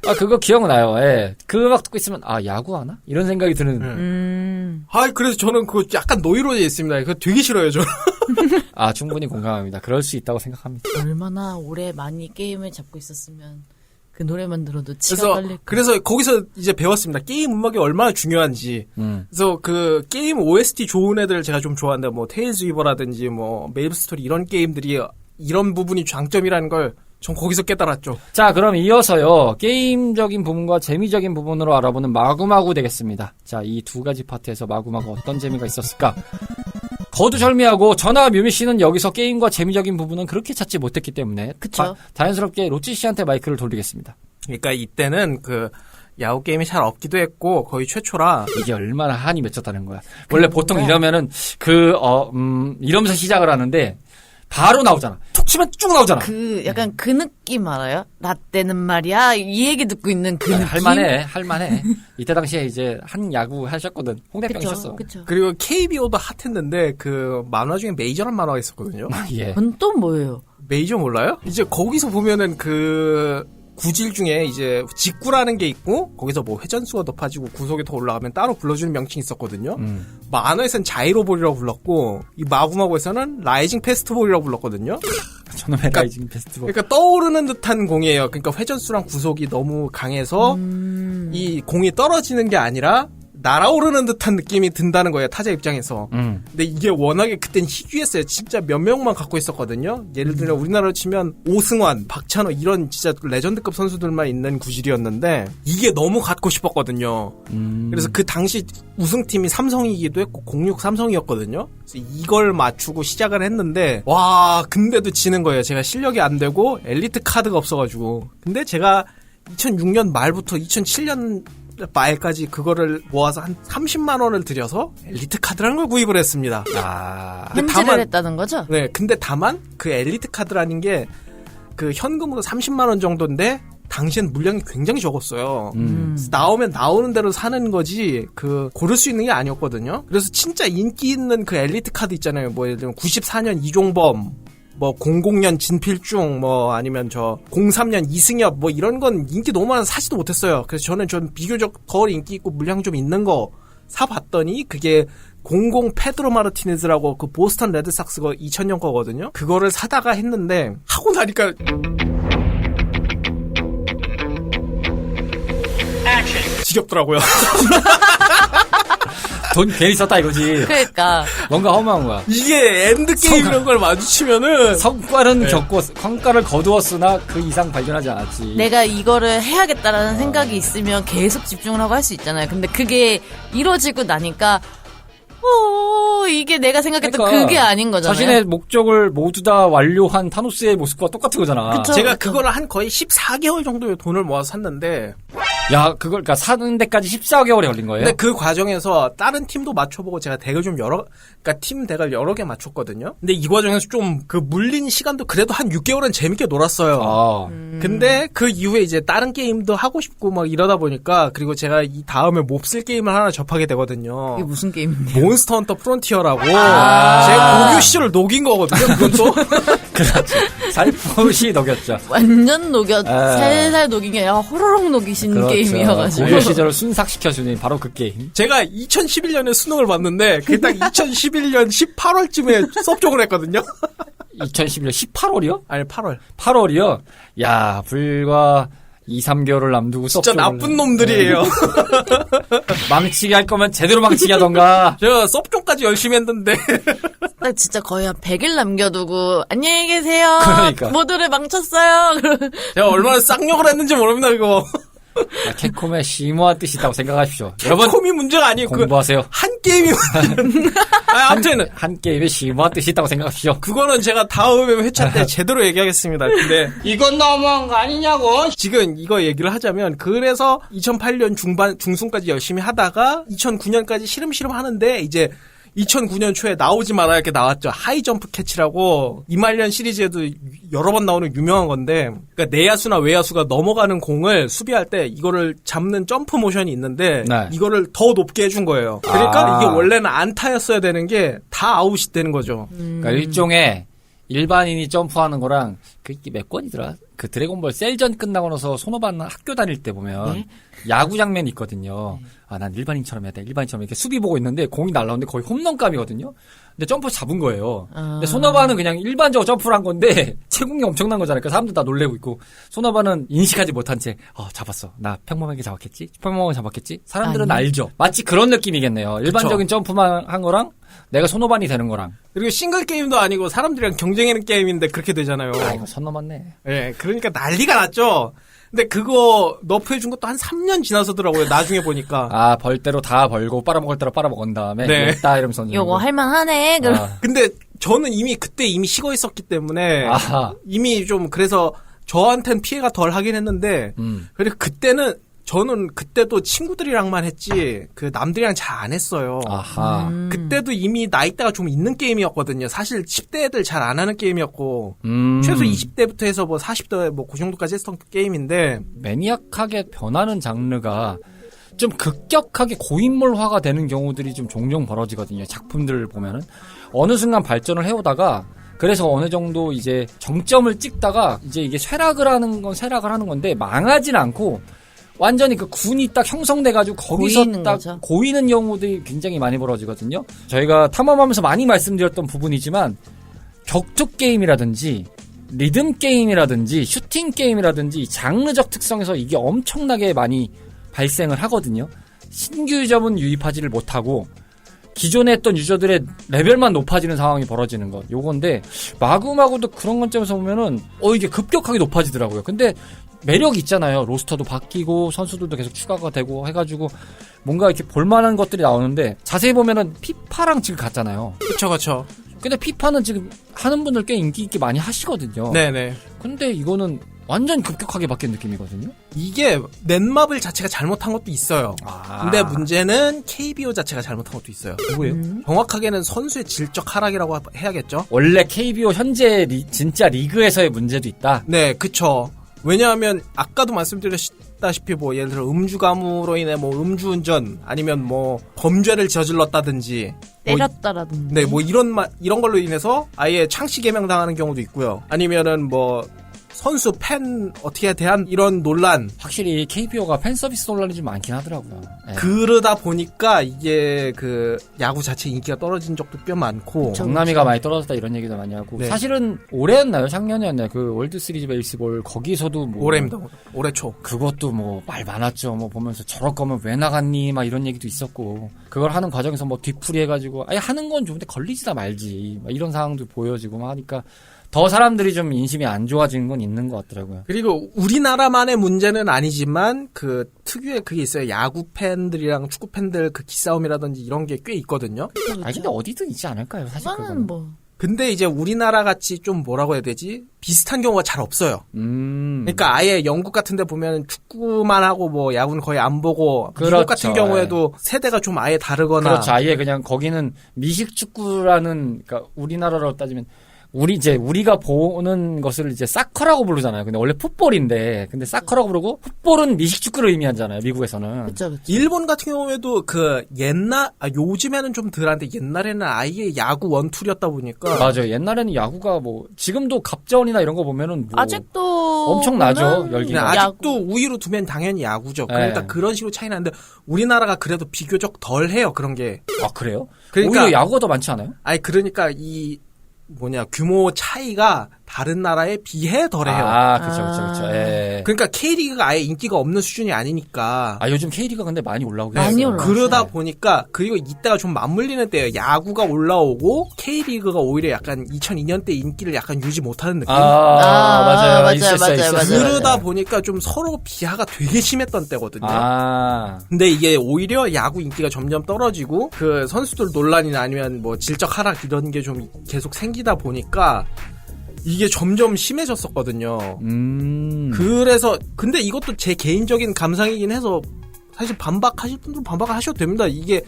아, 그거 기억나요. 예. 그 음악 듣고 있으면, 아, 야구하나? 이런 생각이 드는. 아, 그래서 저는 그거 약간 노이로제 있습니다. 그거 되게 싫어요, 저는. 아, 충분히 공감합니다. 그럴 수 있다고 생각합니다. 얼마나 오래 많이 게임을 잡고 있었으면 그 노래만 들어도 치가 그래서, 떨릴 거예요. 그래서 거기서 이제 배웠습니다. 게임 음악이 얼마나 중요한지. 그래서 그 게임 OST 좋은 애들 제가 좀 좋아하는데, 뭐, 테일즈 위버라든지, 뭐, 메이플 스토리 이런 게임들이 이런 부분이 장점이라는 걸 전 거기서 깨달았죠. 자, 그럼 이어서요. 게임적인 부분과 재미적인 부분으로 알아보는 마구마구 되겠습니다. 자, 이 두 가지 파트에서 마구마구 어떤 재미가 있었을까? 거두절미하고 전화 뮤미 씨는 여기서 게임과 재미적인 부분은 그렇게 찾지 못했기 때문에 그쵸. 자연스럽게 로찌 씨한테 마이크를 돌리겠습니다. 그러니까 이때는 그 야구 게임이 잘 없기도 했고 거의 최초라. 이게 얼마나 한이 맺혔다는 거야. 원래 보통 이러면은 이러면서 시작을 하는데 바로 나오잖아. 툭 치면 쭉 나오잖아. 약간 그 느낌 알아요? 라떼는 말이야. 이 얘기 듣고 있는 그 느낌. 할만해. 이때 당시에 이제 한 야구 하셨거든. 홍대병 있었어. 그쵸. 그리고 KBO도 핫했는데 그 만화 중에 메이저란 만화가 있었거든요. 예. 그건 또 뭐예요? 메이저 몰라요? 이제 거기서 보면은 그 구질 중에 이제 직구라는 게 있고 거기서 뭐 회전수가 높아지고 구속이 더 올라가면 따로 불러주는 명칭이 있었거든요. 만화에서는 자이로볼이라고 불렀고 이 마구마구에서는 라이징 페스트볼이라고 불렀거든요. 저는 라이징 페스티벌. 그러니까 떠오르는 듯한 공이에요. 그러니까 회전수랑 구속이 너무 강해서 이 공이 떨어지는 게 아니라 날아오르는 듯한 느낌이 든다는 거예요. 타자 입장에서. 근데 이게 워낙에 그땐 희귀했어요. 진짜 몇 명만 갖고 있었거든요. 예를 들면 우리나라로 치면 오승환, 박찬호 이런 진짜 레전드급 선수들만 있는 구질이었는데 이게 너무 갖고 싶었거든요. 그래서 그 당시 우승팀이 삼성이기도 했고 06 삼성이었거든요. 그래서 이걸 맞추고 시작을 했는데 와 근데도 지는 거예요. 제가 실력이 안 되고 엘리트 카드가 없어가지고. 근데 제가 2006년 말부터 2007년 말까지 그거를 모아서 한 30만 원을 들여서 엘리트 카드라는 걸 구입을 했습니다. 근데 햄질을 했다는 거죠? 네, 근데 다만 그 엘리트 카드라는 게 그 현금으로 30만 원 정도인데 당시엔 물량이 굉장히 적었어요. 그래서 나오면 나오는 대로 사는 거지 그 고를 수 있는 게 아니었거든요. 그래서 진짜 인기 있는 그 엘리트 카드 있잖아요. 뭐 예를 들면 94년 이종범, 뭐 00년 진필중, 뭐 아니면 저 03년 이승엽, 뭐 이런 건 인기 너무 많아서 사지도 못했어요. 그래서 저는 좀 비교적 덜 인기 있고 물량 좀 있는 거 사봤더니 그게 00 페드로 마르티네즈라고 그 보스턴 레드삭스 거 2000년 거거든요. 그거를 사다가 했는데 하고 나니까 지겹더라고요. 돈 괜히 썼다 이거지. 그러니까 뭔가 허무한 거야. 이게 엔드게임 이런 걸 마주치면은 성과는 겪고 성과를 거두었으나 그 이상 발견하지 않았지. 내가 이거를 해야겠다라는 생각이 있으면 계속 집중을 하고 할 수 있잖아요. 근데 그게 이루어지고 나니까 이게 내가 생각했던 그러니까 그게 아닌 거잖아요. 자신의 목적을 모두 다 완료한 타노스의 모습과 똑같은 거잖아. 그쵸. 제가 그거를 한 거의 14개월 정도의 돈을 모아서 샀는데 야, 그걸, 그니까 사는 데까지 14개월이 걸린 거예요? 근데 그 과정에서 다른 팀도 맞춰보고 제가 덱을 좀 그러니까 팀 덱을 여러 개 맞췄거든요. 근데 이 과정에서 좀 그 물린 시간도 그래도 한 6개월은 재밌게 놀았어요. 아. 근데 그 이후에 이제 다른 게임도 하고 싶고 막 이러다 보니까 그리고 제가 이 다음에 몹쓸 게임을 하나 접하게 되거든요. 이게 무슨 게임인데? 몬스터 헌터 프론티어라고 제 아. 고교 시절을 녹인 거거든요. 그건 또 그렇죠. 살포시 녹였죠. 완전 녹였, 아. 살살 녹인 게 아니라 호로록 녹이신 그렇죠. 게임이어가지고. 고교 시절을 순삭시켜주는 바로 그 게임. 제가 2011년에 수능을 봤는데 그게 딱 2011년 18월쯤에 수업종을 했거든요. 2011년 18월이요? 아니 8월. 8월이요? 야, 불과 2, 3개월을 남두고 진짜 섭 나쁜 놈들이에요. 망치게 할 거면 제대로 망치게 하던가. 제가 수업종까지 열심히 했는데 딱 진짜 거의 한 100일 남겨두고, 안녕히 계세요. 그러니까. 모두를 망쳤어요. 제가 얼마나 쌍욕을 했는지 모릅니다 그거. 야, 캡콤의 심오한 뜻이 있다고 생각하십시오. 여러분, 콤이 문제가 아니에요. 공부하세요. 한 게임이 아무튼 한 게임에 심오한 뜻이 있다고 생각하십시오. 그거는 제가 다음에 회차 때 제대로 얘기하겠습니다. 근데 이건 너무한 거 아니냐고. 지금 이거 얘기를 하자면 그래서 2008년 중순까지 열심히 하다가 2009년까지 시름시름 하는데 이제 2009년 초에 나오지 마라 이렇게 나왔죠. 하이점프 캐치라고 이말년 시리즈에도 여러 번 나오는 유명한 건데 그러니까 내야수나 외야수가 넘어가는 공을 수비할 때 이거를 잡는 점프 모션이 있는데 네. 이거를 더 높게 해준 거예요. 그러니까 아. 이게 원래는 안타였어야 되는 게 다 아웃이 되는 거죠. 그러니까 일종의 일반인이 점프하는 거랑 그게 몇 권이더라? 그 드래곤볼 셀전 끝나고 나서 손오반 학교 다닐 때 보면 야구 장면이 있거든요. 아, 난 일반인처럼 해야 돼. 일반인처럼 이렇게 수비 보고 있는데 공이 날라오는데 거의 홈런감이거든요. 근데 점프 잡은 거예요. 근데 손오반은 그냥 일반적으로 점프를 한 건데 체공이 엄청난 거잖아요. 그러니까 사람들 다 놀래고 있고 손오반은 인식하지 못한 채 잡았어. 나 평범하게 잡았겠지? 평범하게 잡았겠지? 사람들은 아니. 알죠. 마치 그런 느낌이겠네요. 일반적인 점프만 한 거랑 내가 손오반이 되는 거랑. 그리고 싱글 게임도 아니고 사람들이랑 경쟁하는 게임인데 그렇게 되잖아요. 아, 이거 선 넘었네. 예, 그러니까 난리가 났죠. 근데 그거 너프해준 것도 한 3년 지나서더라고요. 나중에 보니까. 아, 벌대로 다 벌고 빨아먹을 대로 빨아먹은 다음에 네. 냈다 이러면서 요거 할만하네. 그럼. 아, 근데 저는 그때 이미 식어 있었기 때문에 아하. 이미 좀 그래서 저한텐 피해가 덜 하긴 했는데 그리고 그때는 저는 그때도 친구들이랑만 했지 그 남들이랑 잘 안 했어요. 아하. 그때도 이미 나이대가 좀 있는 게임이었거든요. 사실 10대 애들 잘 안 하는 게임이었고 최소 20대부터 해서 뭐 40대 뭐 그 정도까지 했던 게임인데 매니악하게 변하는 장르가 좀 급격하게 고인물화가 되는 경우들이 좀 종종 벌어지거든요. 작품들을 보면은 어느 순간 발전을 해오다가 그래서 어느 정도 이제 정점을 찍다가 이제 이게 쇠락을 하는 건데 망하진 않고 완전히 그 군이 딱 형성돼가지고 거기서 고이는 딱 거죠. 고이는 경우들이 굉장히 많이 벌어지거든요. 저희가 탐험하면서 많이 말씀드렸던 부분이지만 격투 게임이라든지 리듬 게임이라든지 슈팅 게임이라든지 장르적 특성에서 이게 엄청나게 많이 발생을 하거든요. 신규 유저는 유입하지를 못하고 기존에 했던 유저들의 레벨만 높아지는 상황이 벌어지는 것. 요건데 마구마구도 그런 관점에서 보면은 이게 급격하게 높아지더라고요. 근데 매력이 있잖아요. 로스터도 바뀌고 선수들도 계속 추가가 되고 해가지고 뭔가 이렇게 볼만한 것들이 나오는데 자세히 보면은 피파랑 지금 같잖아요. 그쵸. 근데 피파는 지금 하는 분들 꽤 인기 있게 많이 하시거든요. 네네. 근데 이거는 완전 급격하게 바뀐 느낌이거든요. 이게 넷마블 자체가 잘못한 것도 있어요. 아. 근데 문제는 KBO 자체가 잘못한 것도 있어요. 뭐예요? 정확하게는 선수의 질적 하락이라고 해야겠죠? 원래 KBO 현재 진짜 리그에서의 문제도 있다. 네, 그쵸. 왜냐하면 아까도 말씀드렸다시피 뭐 예를 들어 음주감으로 인해 뭐 음주운전 아니면 뭐 범죄를 저질렀다든지 때렸다라든지. 네, 뭐 이런 걸로 인해서 아예 창시 개명 당하는 경우도 있고요. 아니면은 뭐 선수 팬 어떻게 대한 이런 논란 확실히 KBO가 팬 서비스 논란이 좀 많긴 하더라고요. 네. 그러다 보니까 이게 그 야구 자체 인기가 떨어진 적도 꽤 많고 정남이가 많이 떨어졌다 이런 얘기도 많이 하고 네. 사실은 올해였나요? 작년이었나요? 그 월드 시리즈 베이스볼 거기서도 뭐 올해입니다. 올해 초. 그것도 뭐 말 많았죠. 뭐 보면서 저럴 거면 왜 나갔니? 막 이런 얘기도 있었고 그걸 하는 과정에서 뭐 뒤풀이 해가지고 아예 하는 건 좋은데 걸리지다 말지 막 이런 상황도 보여지고 막 하니까 더 사람들이 좀 인심이 안 좋아지는 건 있는 것 같더라고요. 그리고 우리나라만의 문제는 아니지만 그 특유의 그게 있어요. 야구 팬들이랑 축구 팬들 그 기싸움이라든지 이런 게 꽤 있거든요. 아 근데 어디든 있지 않을까요? 사실 그거는 그거는. 뭐 근데 이제 우리나라 같이 좀 뭐라고 해야 되지? 비슷한 경우가 잘 없어요. 그러니까 아예 영국 같은 데 보면 축구만 하고 뭐 야구는 거의 안 보고 미국 그렇죠. 같은 경우에도 세대가 좀 아예 다르거나 그렇죠. 아예 그냥 거기는 미식 축구라는 그러니까 우리나라로 따지면 우리가 보는 것을 이제 사커라고 부르잖아요. 근데 원래 풋볼인데 근데 사커라고 부르고 풋볼은 미식 축구를 의미하잖아요. 미국에서는. 그쵸. 일본 같은 경우에도 그 요즘에는 좀 덜한데 옛날에는 아예 야구 원툴이었다 보니까 맞아요. 옛날에는 야구가 뭐 지금도 갑자원이나 이런 거 보면은 뭐 아직도 엄청나죠, 보면 열기가. 그냥 야구. 아직도 우위로 두면 당연히 야구죠. 그러니까 네. 그런 식으로 차이 나는데 우리나라가 그래도 비교적 덜 해요. 그런 게. 아 그래요? 그러니까 오히려 야구가 더 많지 않아요? 아니 그러니까 이 규모 차이가 다른 나라에 비해 덜해요. 아, 그쵸. 예. 그러니까 K리그가 아예 인기가 없는 수준이 아니니까. 아, 요즘 K리가 근데 많이 올라오긴 많이 했어요. 올라왔어요. 그러다 보니까 그리고 이때가 좀 맞물리는 때예요. 야구가 올라오고 K리그가 오히려 약간 2002년 때 인기를 약간 유지 못하는 느낌. 맞아요. 맞아요, 있었어요. 맞아요. 그러다 보니까 좀 서로 비하가 되게 심했던 때거든요. 아, 근데 이게 오히려 야구 인기가 점점 떨어지고 그 선수들 논란이나 아니면 뭐 질적 하락 이런 게 좀 계속 생기다 보니까 이게 점점 심해졌었거든요. 그래서 근데 이것도 제 개인적인 감상이긴 해서 사실 반박하실 분들은 반박을 하셔도 됩니다. 이게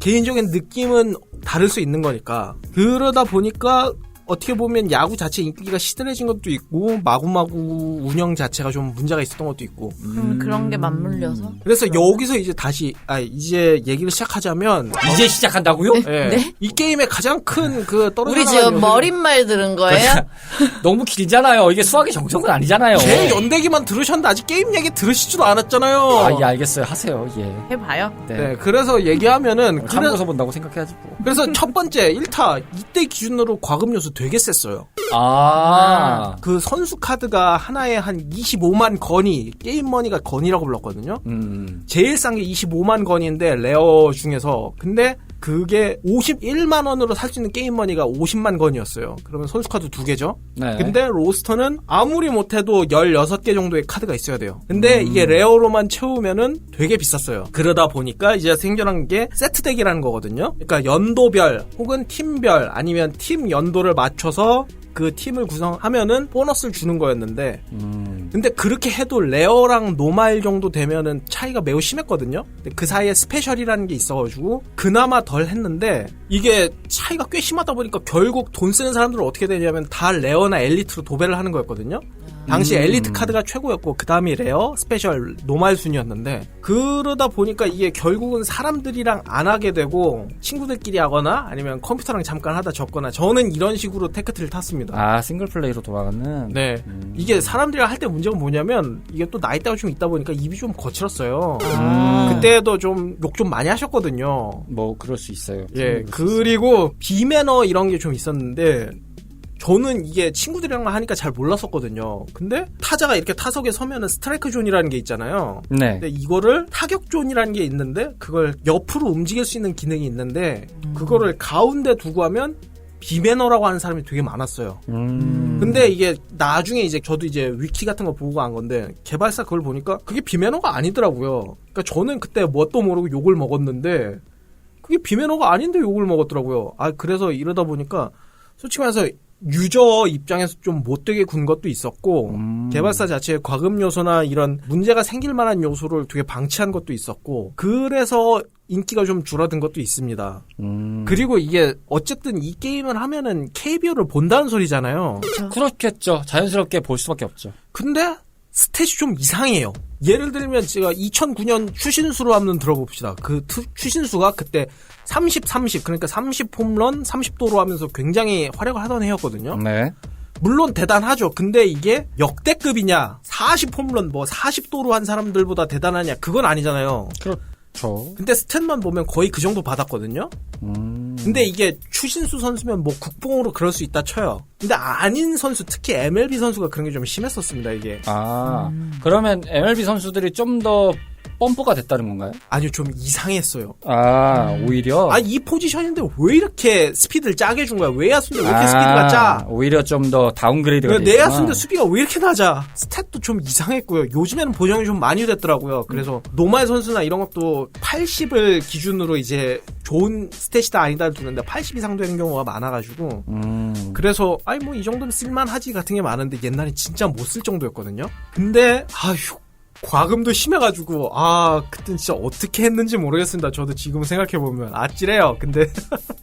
개인적인 느낌은 다를 수 있는 거니까. 그러다 보니까 어떻게 보면 야구 자체 인기가 시들해진 것도 있고 마구마구 운영 자체가 좀 문제가 있었던 것도 있고. 그런 게 맞물려서. 그래서 여기서 이제 다시 이제 얘기를 시작하자면 이제 시작한다고요? 예. 네? 이 게임의 가장 큰 그 떨어져 우리 지금 머릿말 들은 거예요? 너무 길잖아요. 이게 수학의 정석은 아니잖아요. 제 연대기만 들으셨는데 아직 게임 얘기 들으시지도 않았잖아요. 아, 예, 알겠어요. 하세요. 예. 해봐요. 네, 그래서 얘기하면은 참고서 본다고 생각해야지 뭐. 그래서 첫 번째 1타 이때 기준으로 과금 요소 되게 셌어요. 아, 그 선수 카드가 하나에 한 25만 건이 게임 머니가 건이라고 불렀거든요. 제일 싼 게 25만 건인데 레어 중에서 근데 그게 51만 원으로 살 수 있는 게임 머니가 50만 건이었어요. 그러면 선수 카드 2개죠. 네. 근데 로스터는 아무리 못해도 16개 정도의 카드가 있어야 돼요. 근데 이게 레어로만 채우면은 되게 비쌌어요. 그러다 보니까 이제 생겨난 게 세트덱이라는 거거든요. 그러니까 연도별 혹은 팀별 아니면 팀 연도를 맞춰서 그 팀을 구성하면은 보너스를 주는 거였는데 근데 그렇게 해도 레어랑 노마일 정도 되면은 차이가 매우 심했거든요. 근데 그 사이에 스페셜이라는 게 있어가지고 그나마 덜 했는데 이게 차이가 꽤 심하다 보니까 결국 돈 쓰는 사람들은 어떻게 되냐면 다 레어나 엘리트로 도배를 하는 거였거든요. 당시 엘리트 카드가 최고였고 그 다음이 레어, 스페셜, 노말 순이었는데 그러다 보니까 이게 결국은 사람들이랑 안 하게 되고 친구들끼리 하거나 아니면 컴퓨터랑 잠깐 하다 접거나 저는 이런 식으로 테크트를 탔습니다. 아, 싱글 플레이로 돌아가는. 네. 이게 사람들이랑 할 때 문제가 뭐냐면 이게 또 나이대가 좀 있다 보니까 입이 좀 거칠었어요. 그때도 좀 욕 좀 많이 하셨거든요. 뭐 그럴 수 있어요. 예. 그리고 비매너 이런 게 좀 있었는데 저는 이게 친구들이랑 하니까 잘 몰랐었거든요. 근데 타자가 이렇게 타석에 서면은 스트라이크 존이라는 게 있잖아요. 네. 근데 이거를 타격 존이라는 게 있는데 그걸 옆으로 움직일 수 있는 기능이 있는데 그거를 가운데 두고 하면 비매너라고 하는 사람이 되게 많았어요. 근데 이게 나중에 이제 저도 이제 위키 같은 거 보고 한 건데 개발사 그걸 보니까 그게 비매너가 아니더라고요. 그러니까 저는 그때 뭣도 모르고 욕을 먹었는데 그게 비매너가 아닌데 욕을 먹었더라고요. 그래서 이러다 보니까 솔직히 말해서 유저 입장에서 좀 못되게 군 것도 있었고 개발사 자체의 과금 요소나 이런 문제가 생길 만한 요소를 되게 방치한 것도 있었고 그래서 인기가 좀 줄어든 것도 있습니다. 그리고 이게 어쨌든 이 게임을 하면은 KBO를 본다는 소리잖아요. 그렇겠죠. 자연스럽게 볼 수밖에 없죠. 근데 스탯이 좀 이상해요. 예를 들면 제가 2009년 추신수로 한번 들어봅시다. 그 추신수가 그때 30 그러니까 30 홈런 30도로 하면서 굉장히 활약을 하던 해였거든요. 네. 물론 대단하죠. 근데 이게 역대급이냐 40 홈런 뭐 40도로 한 사람들보다 대단하냐 그건 아니잖아요. 그렇죠. 근데 스탯만 보면 거의 그 정도 받았거든요. 근데 이게 추신수 선수면 뭐 국뽕으로 그럴 수 있다 쳐요. 근데 아닌 선수 특히 MLB 선수가 그런 게 좀 심했었습니다. 이게. 그러면 MLB 선수들이 좀 더 펌프가 됐다는 건가요? 아니요, 좀 이상했어요. 오히려. 이 포지션인데 왜 이렇게 스피드를 짜게 준 거야? 왜 야수인데 왜 이렇게 스피드가 짜? 오히려 좀 더 다운그레이드가 내 야수인데 수비가 왜 이렇게 낮아? 스탯도 좀 이상했고요. 요즘에는 보정이 좀 많이 됐더라고요. 그래서 노말 선수나 이런 것도 80을 기준으로 이제 좋은 스탯이다 아니다를 두는데 80 이상 되는 경우가 많아가지고 그래서 뭐 이 정도면 쓸만하지 같은 게 많은데 옛날에 진짜 못 쓸 정도였거든요. 근데 과금도 심해가지고 그땐 진짜 어떻게 했는지 모르겠습니다. 저도 지금 생각해보면 아찔해요. 근데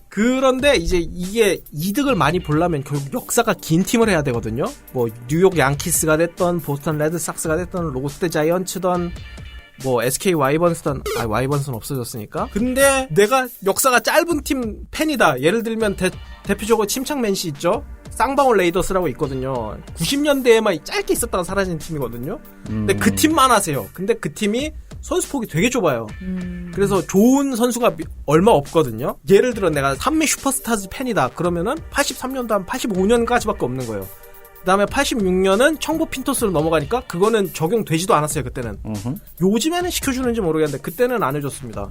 그런데 이제 이게 이득을 많이 보려면 결국 역사가 긴 팀을 해야 되거든요. 뭐 뉴욕 양키스가 됐던 보스턴 레드삭스가 됐던 롯데 자이언츠던 뭐 SK 와이번스던 와이번스는 없어졌으니까. 근데 내가 역사가 짧은 팀 팬이다. 예를 들면 대표적으로 침착맨시 있죠. 쌍방울 레이더스라고 있거든요. 90년대에만 짧게 있었다가 사라진 팀이거든요. 근데 그 팀만 하세요. 근데 그 팀이 선수폭이 되게 좁아요. 그래서 좋은 선수가 얼마 없거든요. 예를 들어 내가 산미 슈퍼스타즈 팬이다. 그러면은 83년도 한 85년까지밖에 없는 거예요. 그 다음에 86년은 청보 핀토스로 넘어가니까 그거는 적용되지도 않았어요. 그때는. 요즘에는 시켜주는지 모르겠는데 그때는 안 해줬습니다.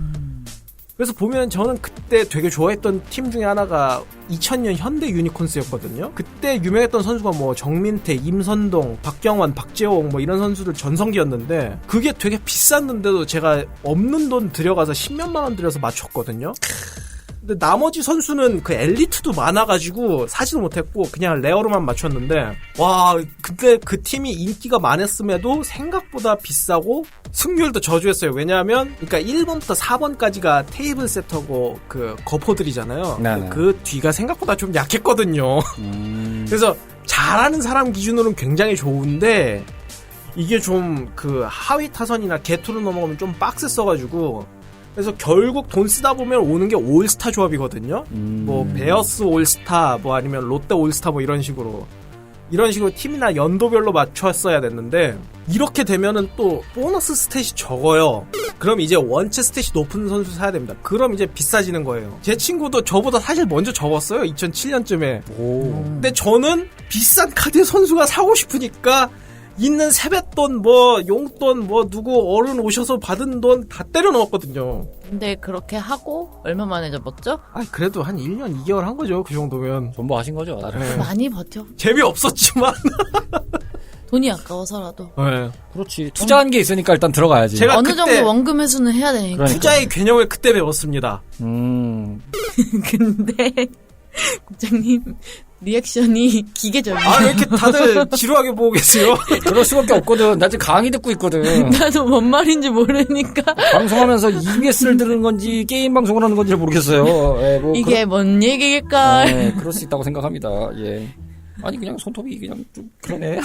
그래서 보면 저는 그때 되게 좋아했던 팀 중에 하나가 2000년 현대 유니콘스였거든요. 그때 유명했던 선수가 뭐 정민태, 임선동, 박경환, 박재홍 뭐 이런 선수들 전성기였는데 그게 되게 비쌌는데도 제가 없는 돈 들여가서 10몇만 원 들여서 맞췄거든요. 근데 나머지 선수는 그 엘리트도 많아가지고 사지도 못했고 그냥 레어로만 맞췄는데 근데 그 팀이 인기가 많았음에도 생각보다 비싸고 승률도 저조했어요. 왜냐하면 그러니까 1번부터 4번까지가 테이블 세터고 그 거포들이잖아요. 네네. 그 뒤가 생각보다 좀 약했거든요. 그래서 잘하는 사람 기준으로는 굉장히 좋은데 이게 좀 그 하위 타선이나 개투로 넘어가면 좀 빡세 써가지고 그래서 결국 돈 쓰다 보면 오는 게 올스타 조합이거든요. 뭐 베어스 올스타 뭐 아니면 롯데 올스타 뭐 이런 식으로 팀이나 연도별로 맞췄어야 됐는데 이렇게 되면은 또 보너스 스탯이 적어요. 그럼 이제 원체 스탯이 높은 선수 사야 됩니다. 그럼 이제 비싸지는 거예요. 제 친구도 저보다 사실 먼저 접었어요. 2007년쯤에. 근데 저는 비싼 카드 선수가 사고 싶으니까 있는 세뱃돈 뭐 용돈 뭐 누구 어른 오셔서 받은 돈 다 때려 넣었거든요. 근데 그렇게 하고 얼마 만에 접었죠? 그래도 한 1년 2개월 한 거죠. 그 정도면. 전부 하신 거죠, 나름. 네. 많이 버텨. 재미없었지만. 돈이 아까워서라도. 네. 그렇지. 투자한 게 있으니까 일단 들어가야지. 제가 어느 그때 정도 원금 회수는 해야 되니까. 그러니까. 투자의 개념을 그때 배웠습니다. 근데 국장님 리액션이 기계적이에요. 왜 이렇게 다들 지루하게 보고 계세요? 그럴 수밖에 없거든. 나 지금 강의 듣고 있거든. 나도 뭔 말인지 모르니까 방송하면서 EBS를 들은 건지 게임 방송을 하는 건지 모르겠어요. 이게 뭔 얘기일까? 그럴 수 있다고 생각합니다. 예. 아니 그냥 손톱이 그냥 좀 그러네.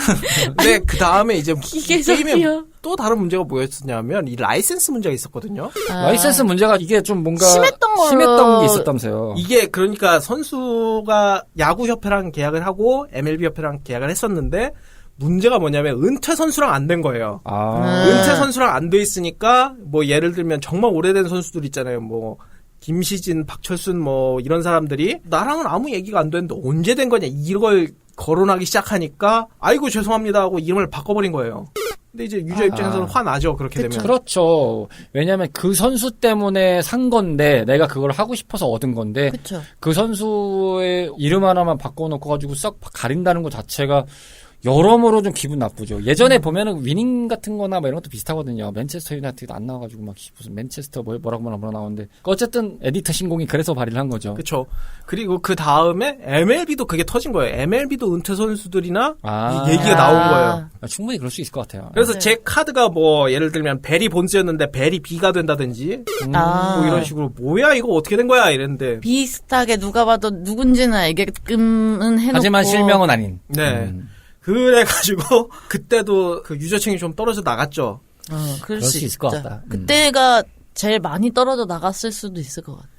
네, 그 다음에 이제 기계적이요. 게임에 또 다른 문제가 뭐였냐면 이 라이센스 문제가 있었거든요. 라이센스 문제가 이게 좀 뭔가 심했던 게 있었다면서요. 이게 그러니까 선수가 야구협회랑 계약을 하고 MLB협회랑 계약을 했었는데 문제가 뭐냐면 은퇴 선수랑 안 된 거예요. 은퇴 선수랑 안 돼 있으니까 뭐 예를 들면 정말 오래된 선수들 있잖아요. 뭐 김시진, 박철순 뭐 이런 사람들이 나랑은 아무 얘기가 안 되는데 언제 된 거냐 이걸 거론하기 시작하니까 아이고 죄송합니다 하고 이름을 바꿔버린 거예요. 근데 이제 유저 입장에서는 화나죠. 그렇게 되면. 그렇죠. 왜냐하면 그 선수 때문에 산 건데 내가 그걸 하고 싶어서 얻은 건데 그쵸. 그 선수의 이름 하나만 바꿔놓고 가지고 썩 가린다는 것 자체가 여러모로 좀 기분 나쁘죠. 예전에 보면은 위닝 같은 거나 뭐 이런 것도 비슷하거든요. 맨체스터 유나이티드 안 나와가지고 막 무슨 맨체스터 뭐라고 나오는데 어쨌든 에디터 신공이 그래서 발의를 한 거죠. 그렇죠. 그리고 그 다음에 MLB도 그게 터진 거예요. MLB도 은퇴 선수들이나 얘기가 나온 거예요. 충분히 그럴 수 있을 것 같아요. 그래서 제 카드가 뭐 예를 들면 벨이 본즈였는데 벨이 B가 된다든지 뭐 이런 식으로 뭐야 이거 어떻게 된 거야 이랬는데 비슷하게 누가 봐도 누군지는 알게끔은 해놓고 하지만 실명은 아닌. 네. 그래가지고 그때도 그 유저층이 좀 떨어져 나갔죠. 그럴 수 있을 것 같다. 그때가 제일 많이 떨어져 나갔을 수도 있을 것 같아.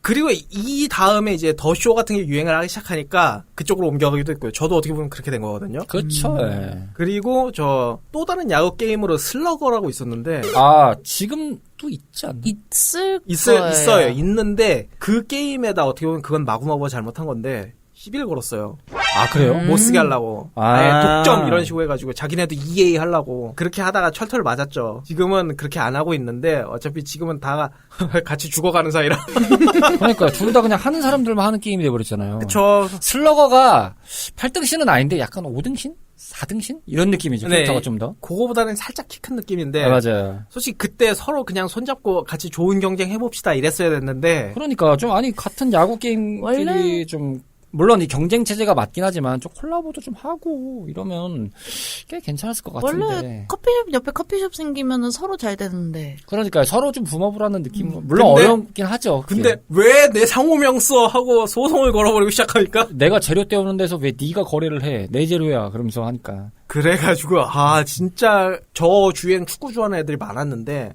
그리고 이 다음에 이제 더 쇼 같은 게 유행을 하기 시작하니까 그쪽으로 옮겨가기도 했고요. 저도 어떻게 보면 그렇게 된 거거든요. 그렇죠. 그리고 저 또 다른 야구 게임으로 슬러거라고 있었는데 지금 또 있지 않나? 있어요. 있어요. 있는데 그 게임에다 어떻게 보면 그건 마구마구가 잘못한 건데 시비를 걸었어요. 아, 그래요? 못 쓰게 하려고. 아. 아예 독점 이런 식으로 해가지고 자기네도 EA 하려고 그렇게 하다가 철털 맞았죠. 지금은 그렇게 안 하고 있는데 어차피 지금은 다 같이 죽어가는 사이라. 그러니까 둘 다 그냥 하는 사람들만 하는 게임이 돼버렸잖아요. 그쵸. 슬러거가 8등신은 아닌데 약간 5등신? 4등신? 이런 느낌이죠. 캐릭터가 좀 더. 그거보다는 살짝 키 큰 느낌인데. 아, 맞아요. 솔직히 그때 서로 그냥 손잡고 같이 좋은 경쟁 해봅시다 이랬어야 됐는데. 그러니까 좀 아니 같은 야구 게임들이 원래- 좀 물론 이 경쟁 체제가 맞긴 하지만 좀 콜라보도 좀 하고 이러면 꽤 괜찮았을 것 같은데. 원래 커피숍 옆에 커피숍 생기면은 서로 잘 되는데. 그러니까 서로 좀 붐업을 하는 느낌. 물론 근데- 어렵긴 하죠. 그게. 근데 왜 내 상호명 써 하고 소송을 걸어버리고 시작하니까. 내가 재료 떼오는 데서 왜 네가 거래를 해? 내 재료야. 그러면서 하니까. 그래가지고 진짜 저 주위엔 축구 좋아하는 애들이 많았는데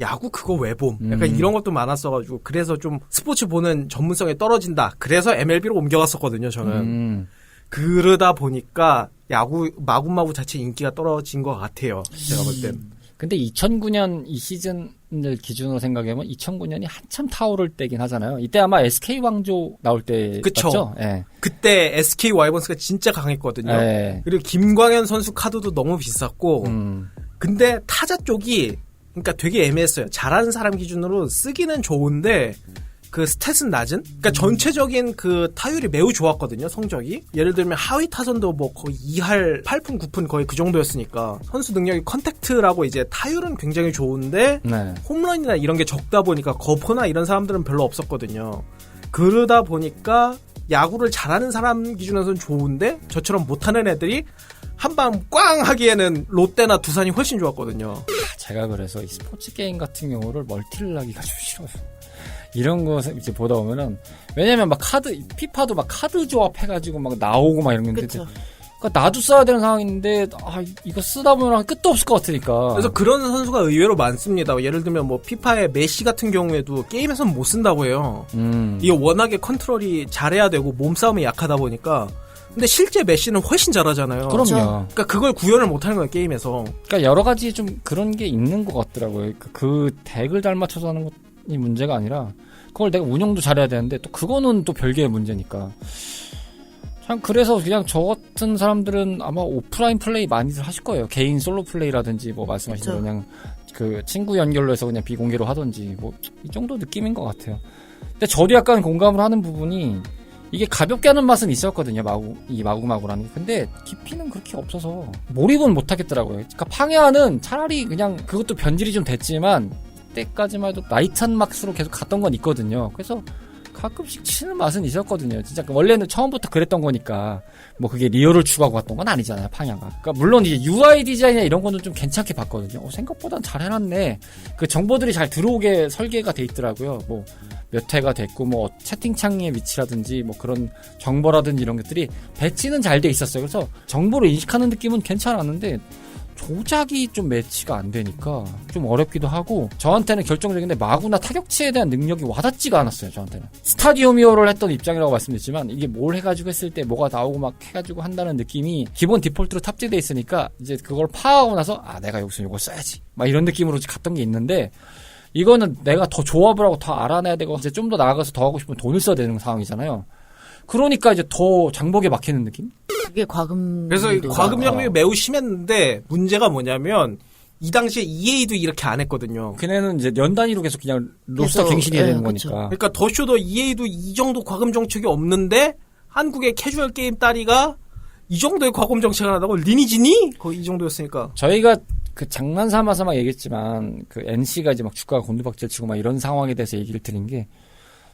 야구 그거 왜 봄? 약간 이런 것도 많았어가지고 그래서 좀 스포츠 보는 전문성이 떨어진다. 그래서 MLB로 옮겨갔었거든요. 저는. 그러다 보니까 야구 마구마구 자체 인기가 떨어진 것 같아요. 제가 볼 땐. 근데 2009년 이 시즌을 기준으로 생각해보면 2009년이 한참 타오를 때긴 하잖아요. 이때 아마 SK 왕조 나올 때 그쵸. 맞죠? 예. 그때 SK 와이번스가 진짜 강했거든요. 예. 그리고 김광현 선수 카드도 너무 비쌌고 음. 근데 타자 쪽이 그러니까 되게 애매했어요. 잘하는 사람 기준으로 쓰기는 좋은데 그 스탯은 낮은? 그러니까 전체적인 그 타율이 매우 좋았거든요. 성적이. 예를 들면 하위 타선도 뭐 거의 2할 8푼 9푼 거의 그 정도였으니까 선수 능력이 컨택트라고 이제 타율은 굉장히 좋은데 네. 홈런이나 이런 게 적다 보니까 거포나 이런 사람들은 별로 없었거든요. 그러다 보니까 야구를 잘하는 사람 기준에서는 좋은데 저처럼 못하는 애들이 한방 꽝 하기에는 롯데나 두산이 훨씬 좋았거든요. 제가 그래서 이 스포츠 게임 같은 경우를 멀티를 하기가 좀 싫어요. 이런 거 이제 보다 보면은 왜냐면 막 피파도 막 카드 조합해가지고 막 나오고 막 이런 건데 그쵸. 그러니까 나도 써야 되는 상황인데 이거 쓰다 보면 끝도 없을 것 같으니까. 그래서 그런 선수가 의외로 많습니다. 예를 들면 뭐 피파의 메시 같은 경우에도 게임에서는 못 쓴다고 해요. 이게 워낙에 컨트롤이 잘해야 되고 몸싸움이 약하다 보니까. 근데 실제 메시는 훨씬 잘하잖아요. 그럼요. 그러니까 그걸 구현을 못하는 거예요 게임에서. 그러니까 여러 가지 좀 그런 게 있는 것 같더라고요. 그 덱을 잘 맞춰서 하는 것이 문제가 아니라 그걸 내가 운영도 잘해야 되는데 또 그거는 또 별개의 문제니까. 참 그래서 그냥 저 같은 사람들은 아마 오프라인 플레이 많이들 하실 거예요. 개인 솔로 플레이라든지 뭐 말씀하신 대로 그쵸. 그냥 그 친구 연결로 해서 그냥 비공개로 하던지 뭐 이 정도 느낌인 것 같아요. 근데 저도 약간 공감을 하는 부분이 이게 가볍게 하는 맛은 있었거든요. 마구마구라는 게. 근데 깊이는 그렇게 없어서 몰입은 못 하겠더라고요. 그러니까 팡야는 차라리 그냥 그것도 변질이 좀 됐지만 때까지만 해도 라이트한 막스로 계속 갔던 건 있거든요. 그래서 가끔씩 치는 맛은 있었거든요. 진짜 원래는 처음부터 그랬던 거니까 뭐 그게 리얼을 추구하고 갔던 건 아니잖아요. 팡야가. 그러니까 물론 이제 UI 디자인이나 이런 거는 좀 괜찮게 봤거든요. 생각보단 잘 해놨네. 그 정보들이 잘 들어오게 설계가 돼 있더라고요. 뭐 몇 회가 됐고 뭐 채팅창의 위치라든지 뭐 그런 정보라든지 이런 것들이 배치는 잘 돼 있었어요. 그래서 정보를 인식하는 느낌은 괜찮았는데 조작이 좀 매치가 안 되니까 좀 어렵기도 하고 저한테는 결정적인데 마구나 타격치에 대한 능력이 와닿지가 않았어요. 저한테는 스타디움 히어로를 했던 입장이라고 말씀드렸지만 이게 뭘 해가지고 했을 때 뭐가 나오고 막 해가지고 한다는 느낌이 기본 디폴트로 탑재돼 있으니까 이제 그걸 파악하고 나서 내가 여기서 이걸 써야지 막 이런 느낌으로 갔던 게 있는데 이거는 내가 더 조합을 하고 더 알아내야 되고 이제 좀 더 나아가서 더 하고 싶으면 돈을 써야 되는 상황이잖아요. 그러니까 이제 더 장벽에 막히는 느낌? 그게 과금. 그래서 과금 형님이 매우 심했는데 문제가 뭐냐면 이 당시에 EA도 이렇게 안 했거든요. 걔네는 이제 연 단위로 계속 그냥 로스터 계속, 갱신해야 되는 그쵸. 거니까. 그러니까 더쇼도 EA도 이 정도 과금 정책이 없는데 한국의 캐주얼 게임 따리가 이 정도의 과금 정책을 하다고 리니지니? 거의 이 정도였으니까. 저희가 그 장난 삼아서 막 얘기했지만 그 NC가 이제 막 주가가 곤두박질 치고 막 이런 상황에 대해서 얘기를 드린 게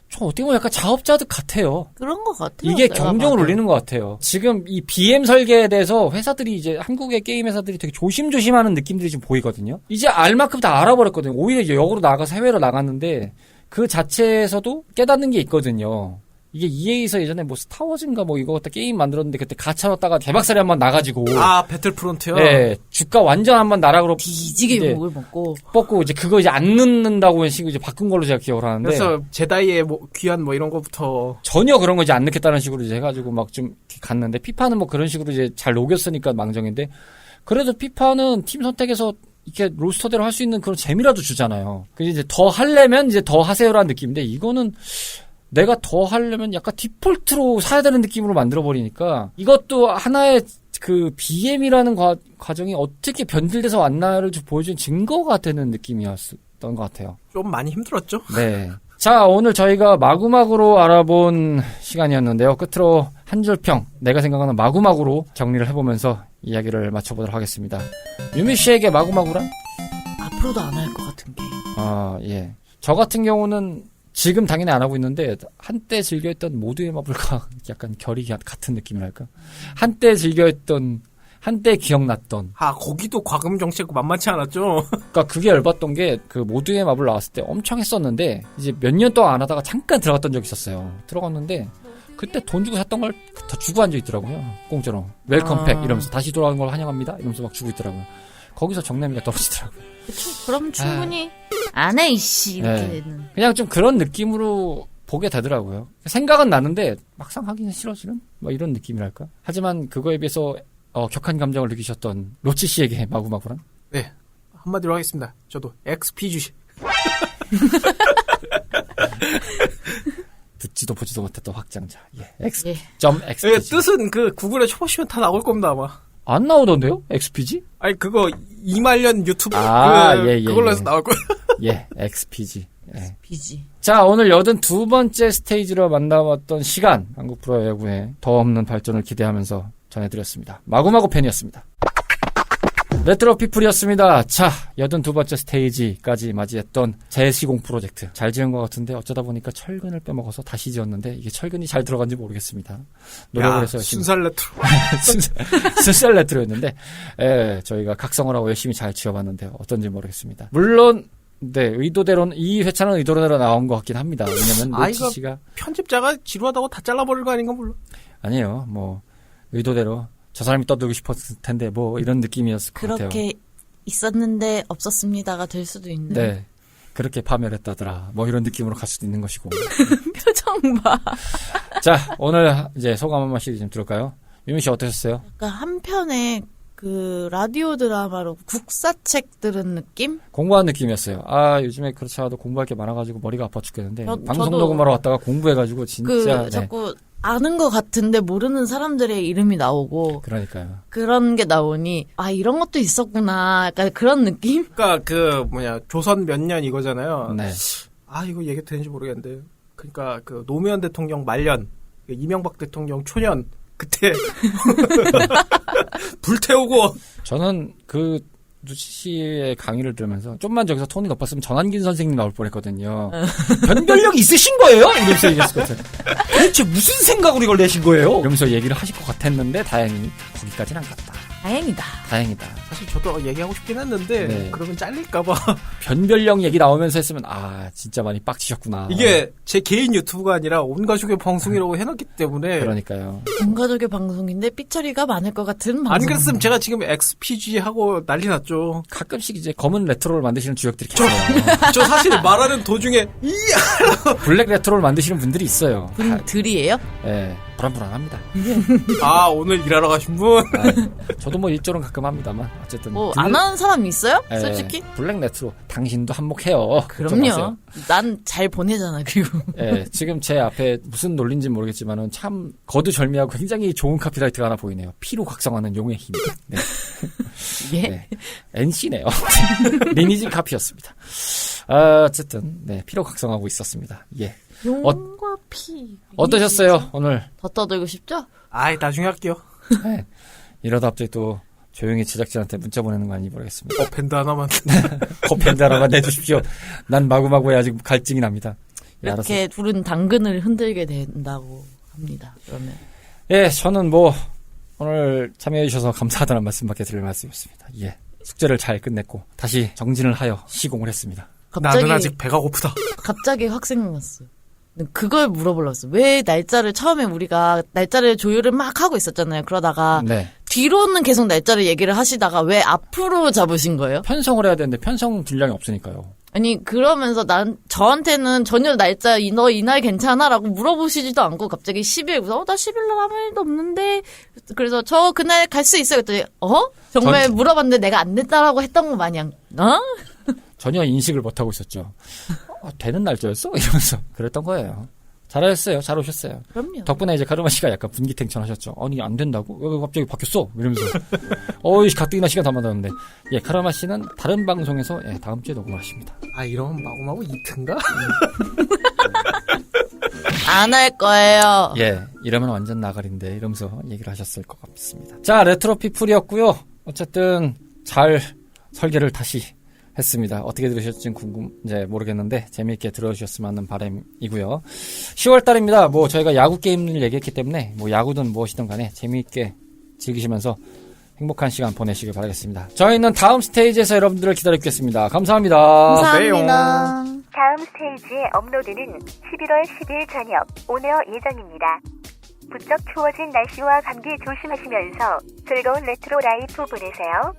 저 어떻게 보면 약간 자업자득 같아요. 그런 것 같아요. 이게 내가 경쟁을 봐도. 올리는 것 같아요. 지금 이 BM 설계에 대해서 회사들이 이제 한국의 게임 회사들이 되게 조심조심하는 느낌들이 좀 보이거든요. 이제 알 만큼 다 알아버렸거든요. 오히려 이제 역으로 나가서 해외로 나갔는데 그 자체에서도 깨닫는 게 있거든요. 이게 EA에서 예전에 뭐 스타워즈인가 뭐 이거 갖다 게임 만들었는데 그때 가차였다가 대박살이 한번 나가지고 배틀프론트요? 네, 주가 완전 한번 나락으로 뒤지게 이제 욕을 먹고. 뻗고 이제 그거 이제 안 넣는다고 하는 식으로 이제 바꾼 걸로 제가 기억을 하는데 그래서 제다이의 뭐 귀한 뭐 이런 거부터 전혀 그런 거 이제 안 넣겠다는 식으로 이제 해가지고 막 좀 갔는데 피파는 뭐 그런 식으로 이제 잘 녹였으니까 망정인데 그래도 피파는 팀 선택해서 이렇게 로스터대로 할 수 있는 그런 재미라도 주잖아요. 그래서 이제 더 하려면 이제 더 하세요라는 느낌인데 이거는 내가 더 하려면 약간 디폴트로 사야 되는 느낌으로 만들어버리니까 이것도 하나의 그 BM이라는 과정이 어떻게 변질돼서 왔나를 좀 보여준 증거가 되는 느낌이었던 것 같아요. 좀 많이 힘들었죠? 네. 자, 오늘 저희가 마구마구로 알아본 시간이었는데요. 끝으로 한 줄평, 내가 생각하는 마구마구로 정리를 해보면서 이야기를 마쳐보도록 하겠습니다. 유미 씨에게 마구마구란? 앞으로도 안 할 것 같은 게임. 아, 예. 저 같은 경우는 지금 당연히 안 하고 있는데 한때 즐겨했던 모두의 마블과 약간 결이 같은 느낌이랄까? 한때 즐겨했던 한때 기억났던. 거기도 과금 정책 만만치 않았죠? 그러니까 그게 열받던 게 그 모두의 마블 나왔을 때 엄청 했었는데 이제 몇 년 동안 안 하다가 잠깐 들어갔던 적이 있었어요. 들어갔는데 그때 돈 주고 샀던 걸 다 주고 앉아 있더라고요. 공짜로. 웰컴팩 이러면서 다시 돌아온 걸 환영합니다. 이러면서 막 주고 있더라고요. 거기서 정내미가 떨어지더라고요. 그쵸? 그럼 충분히 안 해, 이씨. 이렇게 네. 되는. 그냥 좀 그런 느낌으로 보게 되더라고요. 생각은 나는데 막상 하기는 싫어지는 뭐 이런 느낌이랄까. 하지만 그거에 비해서 격한 감정을 느끼셨던 로치 씨에게 마구마구란? 네. 한마디로 하겠습니다. 저도 XPG. 듣지도 보지도 못했던 확장자. 예. X. 예. XPG. 뜻은 그 구글에 쳐보시면 다 나올 겁니다, 아마. 안 나오던데요? XPG? 아니, 그거 이말년 유튜브 그걸로 해서 나올 거예요. 예. XPG. 예. 비지. 자, 오늘 82번째 스테이지로 만나봤던 시간, 한국 프로야구의 더 없는 발전을 기대하면서 전해드렸습니다. 마구마구 팬이었습니다. 레트로 피플이었습니다. 자, 82번째 스테이지까지 맞이했던 재시공 프로젝트. 잘 지은 것 같은데 어쩌다 보니까 철근을 빼먹어서 다시 지었는데 이게 철근이 잘 들어간지 모르겠습니다. 노력을 해서 열심히. 순살 레트로. 순살 레트로였는데, 예, 저희가 각성을 하고 열심히 잘 지어봤는데 어떤지 모르겠습니다. 물론, 네, 의도대로는, 이 회차는 의도대로 나온 것 같긴 합니다. 왜냐면, 로치 씨가. 편집자가 지루하다고 다 잘라버릴 거 아닌가 몰라. 아니에요, 뭐, 의도대로. 저 사람이 떠들고 싶었을 텐데, 뭐, 이런 느낌이었을 것 같아요. 그렇게 있었는데 없었습니다가 될 수도 있는. 네. 그렇게 파멸했다더라. 뭐, 이런 느낌으로 갈 수도 있는 것이고. 표정 봐. 자, 오늘 이제 소감 한 번씩 좀 들을까요? 유민 씨 어떠셨어요? 그러니까 한편에 그 라디오 드라마로 국사책 들은 느낌? 공부한 느낌이었어요. 아, 요즘에 그렇지 않아도 공부할 게 많아가지고 머리가 아파 죽겠는데. 방송 저도 녹음하러 왔다가 공부해가지고 진짜. 네. 자꾸 아는 것 같은데 모르는 사람들의 이름이 나오고. 그러니까요. 그런 게 나오니, 이런 것도 있었구나. 약간 그런 느낌? 그러니까 조선 몇 년 이거잖아요. 네. 이거 얘기 되는지 모르겠는데. 그러니까 노무현 대통령 말년, 이명박 대통령 초년, 그때 불태우고. 저는 그 누치 씨의 강의를 들으면서 좀만 저기서 톤이 높았으면 전환긴 선생님 나올 뻔했거든요. 변별력이 있으신 거예요? 이러면서 얘기했을 것 같아요. 도대체 무슨 생각으로 이걸 내신 거예요? 이러면서 얘기를 하실 것 같았는데 다행히 거기까지는 안 갔다. 다행이다. 사실 저도 얘기하고 싶긴 했는데 네. 그러면 잘릴까봐. 변별력 얘기 나오면서 했으면 진짜 많이 빡치셨구나. 이게 제 개인 유튜브가 아니라 온 가족의 방송이라고 해놨기 때문에. 그러니까요. 온 가족의 방송인데 삐처리가 많을 것 같은 방송. 안 그랬으면 제가 지금 XPG 하고 난리 났죠. 가끔씩 이제 검은 레트로를 만드시는 주역들이 계세요. 저 사실 말하는 도중에 블랙 레트로를 만드시는 분들이 있어요. 분들이에요? 예, 불안불안합니다. 오늘 일하러 가신 분. 저도 뭐 일조는 가끔 합니다만 어쨌든 안 하는 사람 있어요? 예, 솔직히? 블랙 레트로 당신도 한몫해요. 그럼요. 난 잘 보내잖아, 그리고. 예, 지금 제 앞에 무슨 논리인지 모르겠지만은 참 거두절미하고 굉장히 좋은 카피라이트가 하나 보이네요. 피로 각성하는 용의 힘. 네. 예? 네. NC네요. 리니지 카피였습니다. 어쨌든 네, 피로 각성하고 있었습니다. 예. 용과 피. 어떠셨어요 오늘? 더 떠들고 싶죠? 나중에 할게요. 네. 이러다 갑자기 또 조용히 제작진한테 문자 보내는 거 아닌지 모르겠습니다. 밴드 하나만. 밴드 하나만 내주십시오. 난 마구마구에 아직 갈증이 납니다. 예, 이렇게 알았어요. 둘은 당근을 흔들게 된다고 합니다. 그러면. 예, 저는 뭐 오늘 참여해 주셔서 감사하다는 말씀밖에 드릴 말씀이 없습니다. 예. 숙제를 잘 끝냈고 다시 정진을 하여 시공을 했습니다. 나는 아직 배가 고프다. 갑자기 확 생각났어요. 그걸 물어보려고 했어요. 왜 날짜를 처음에 우리가 날짜를 조율을 막 하고 있었잖아요. 그러다가 네. 뒤로는 계속 날짜를 얘기를 하시다가 왜 앞으로 잡으신 거예요? 편성을 해야 되는데 편성 분량이 없으니까요. 아니 그러면서 저한테는 전혀 날짜 너 이날 괜찮아라고 물어보시지도 않고 갑자기 10일 나 10일 날 아무 일도 없는데 그래서 저 그날 갈 수 있어요. 그랬더니 정말 물어봤는데 내가 안 됐다라고 했던 거 마냥 전혀 인식을 못하고 있었죠. 되는 날짜였어? 이러면서 그랬던 거예요. 잘하셨어요. 잘 오셨어요. 그럼요. 덕분에 이제 카르마 씨가 약간 분기탱천 하셨죠. 아니, 안 된다고? 왜 갑자기 바뀌었어? 이러면서. 어이, 가뜩이나 시간 다 맞았는데. 예, 카르마 씨는 다른 방송에서, 예, 다음 주에 녹음을 하십니다. 아, 이러면 마구마구 이트인가? 안 할 거예요. 예, 이러면 완전 나가린데, 이러면서 얘기를 하셨을 것 같습니다. 자, 레트로 피플이었고요. 어쨌든, 잘 설계를 다시 했습니다. 어떻게 들으셨는지 이제 모르겠는데 재미있게 들어주셨으면 하는 바람이고요. 10월 달입니다. 뭐 저희가 야구 게임을 얘기했기 때문에 뭐 야구든 무엇이든 간에 재미있게 즐기시면서 행복한 시간 보내시길 바라겠습니다. 저희는 다음 스테이지에서 여러분들을 기다리겠습니다. 감사합니다. 감사합니다. 다음 스테이지의 업로드는 11월 10일 저녁 오늘 예정입니다. 부쩍 추워진 날씨와 감기 조심하시면서 즐거운 레트로 라이프 보내세요.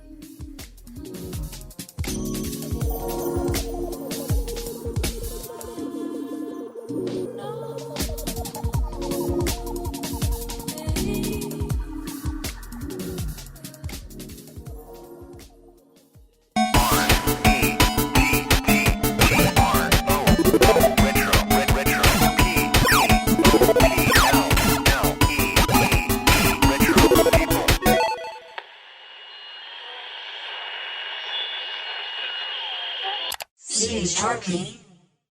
Sharpie.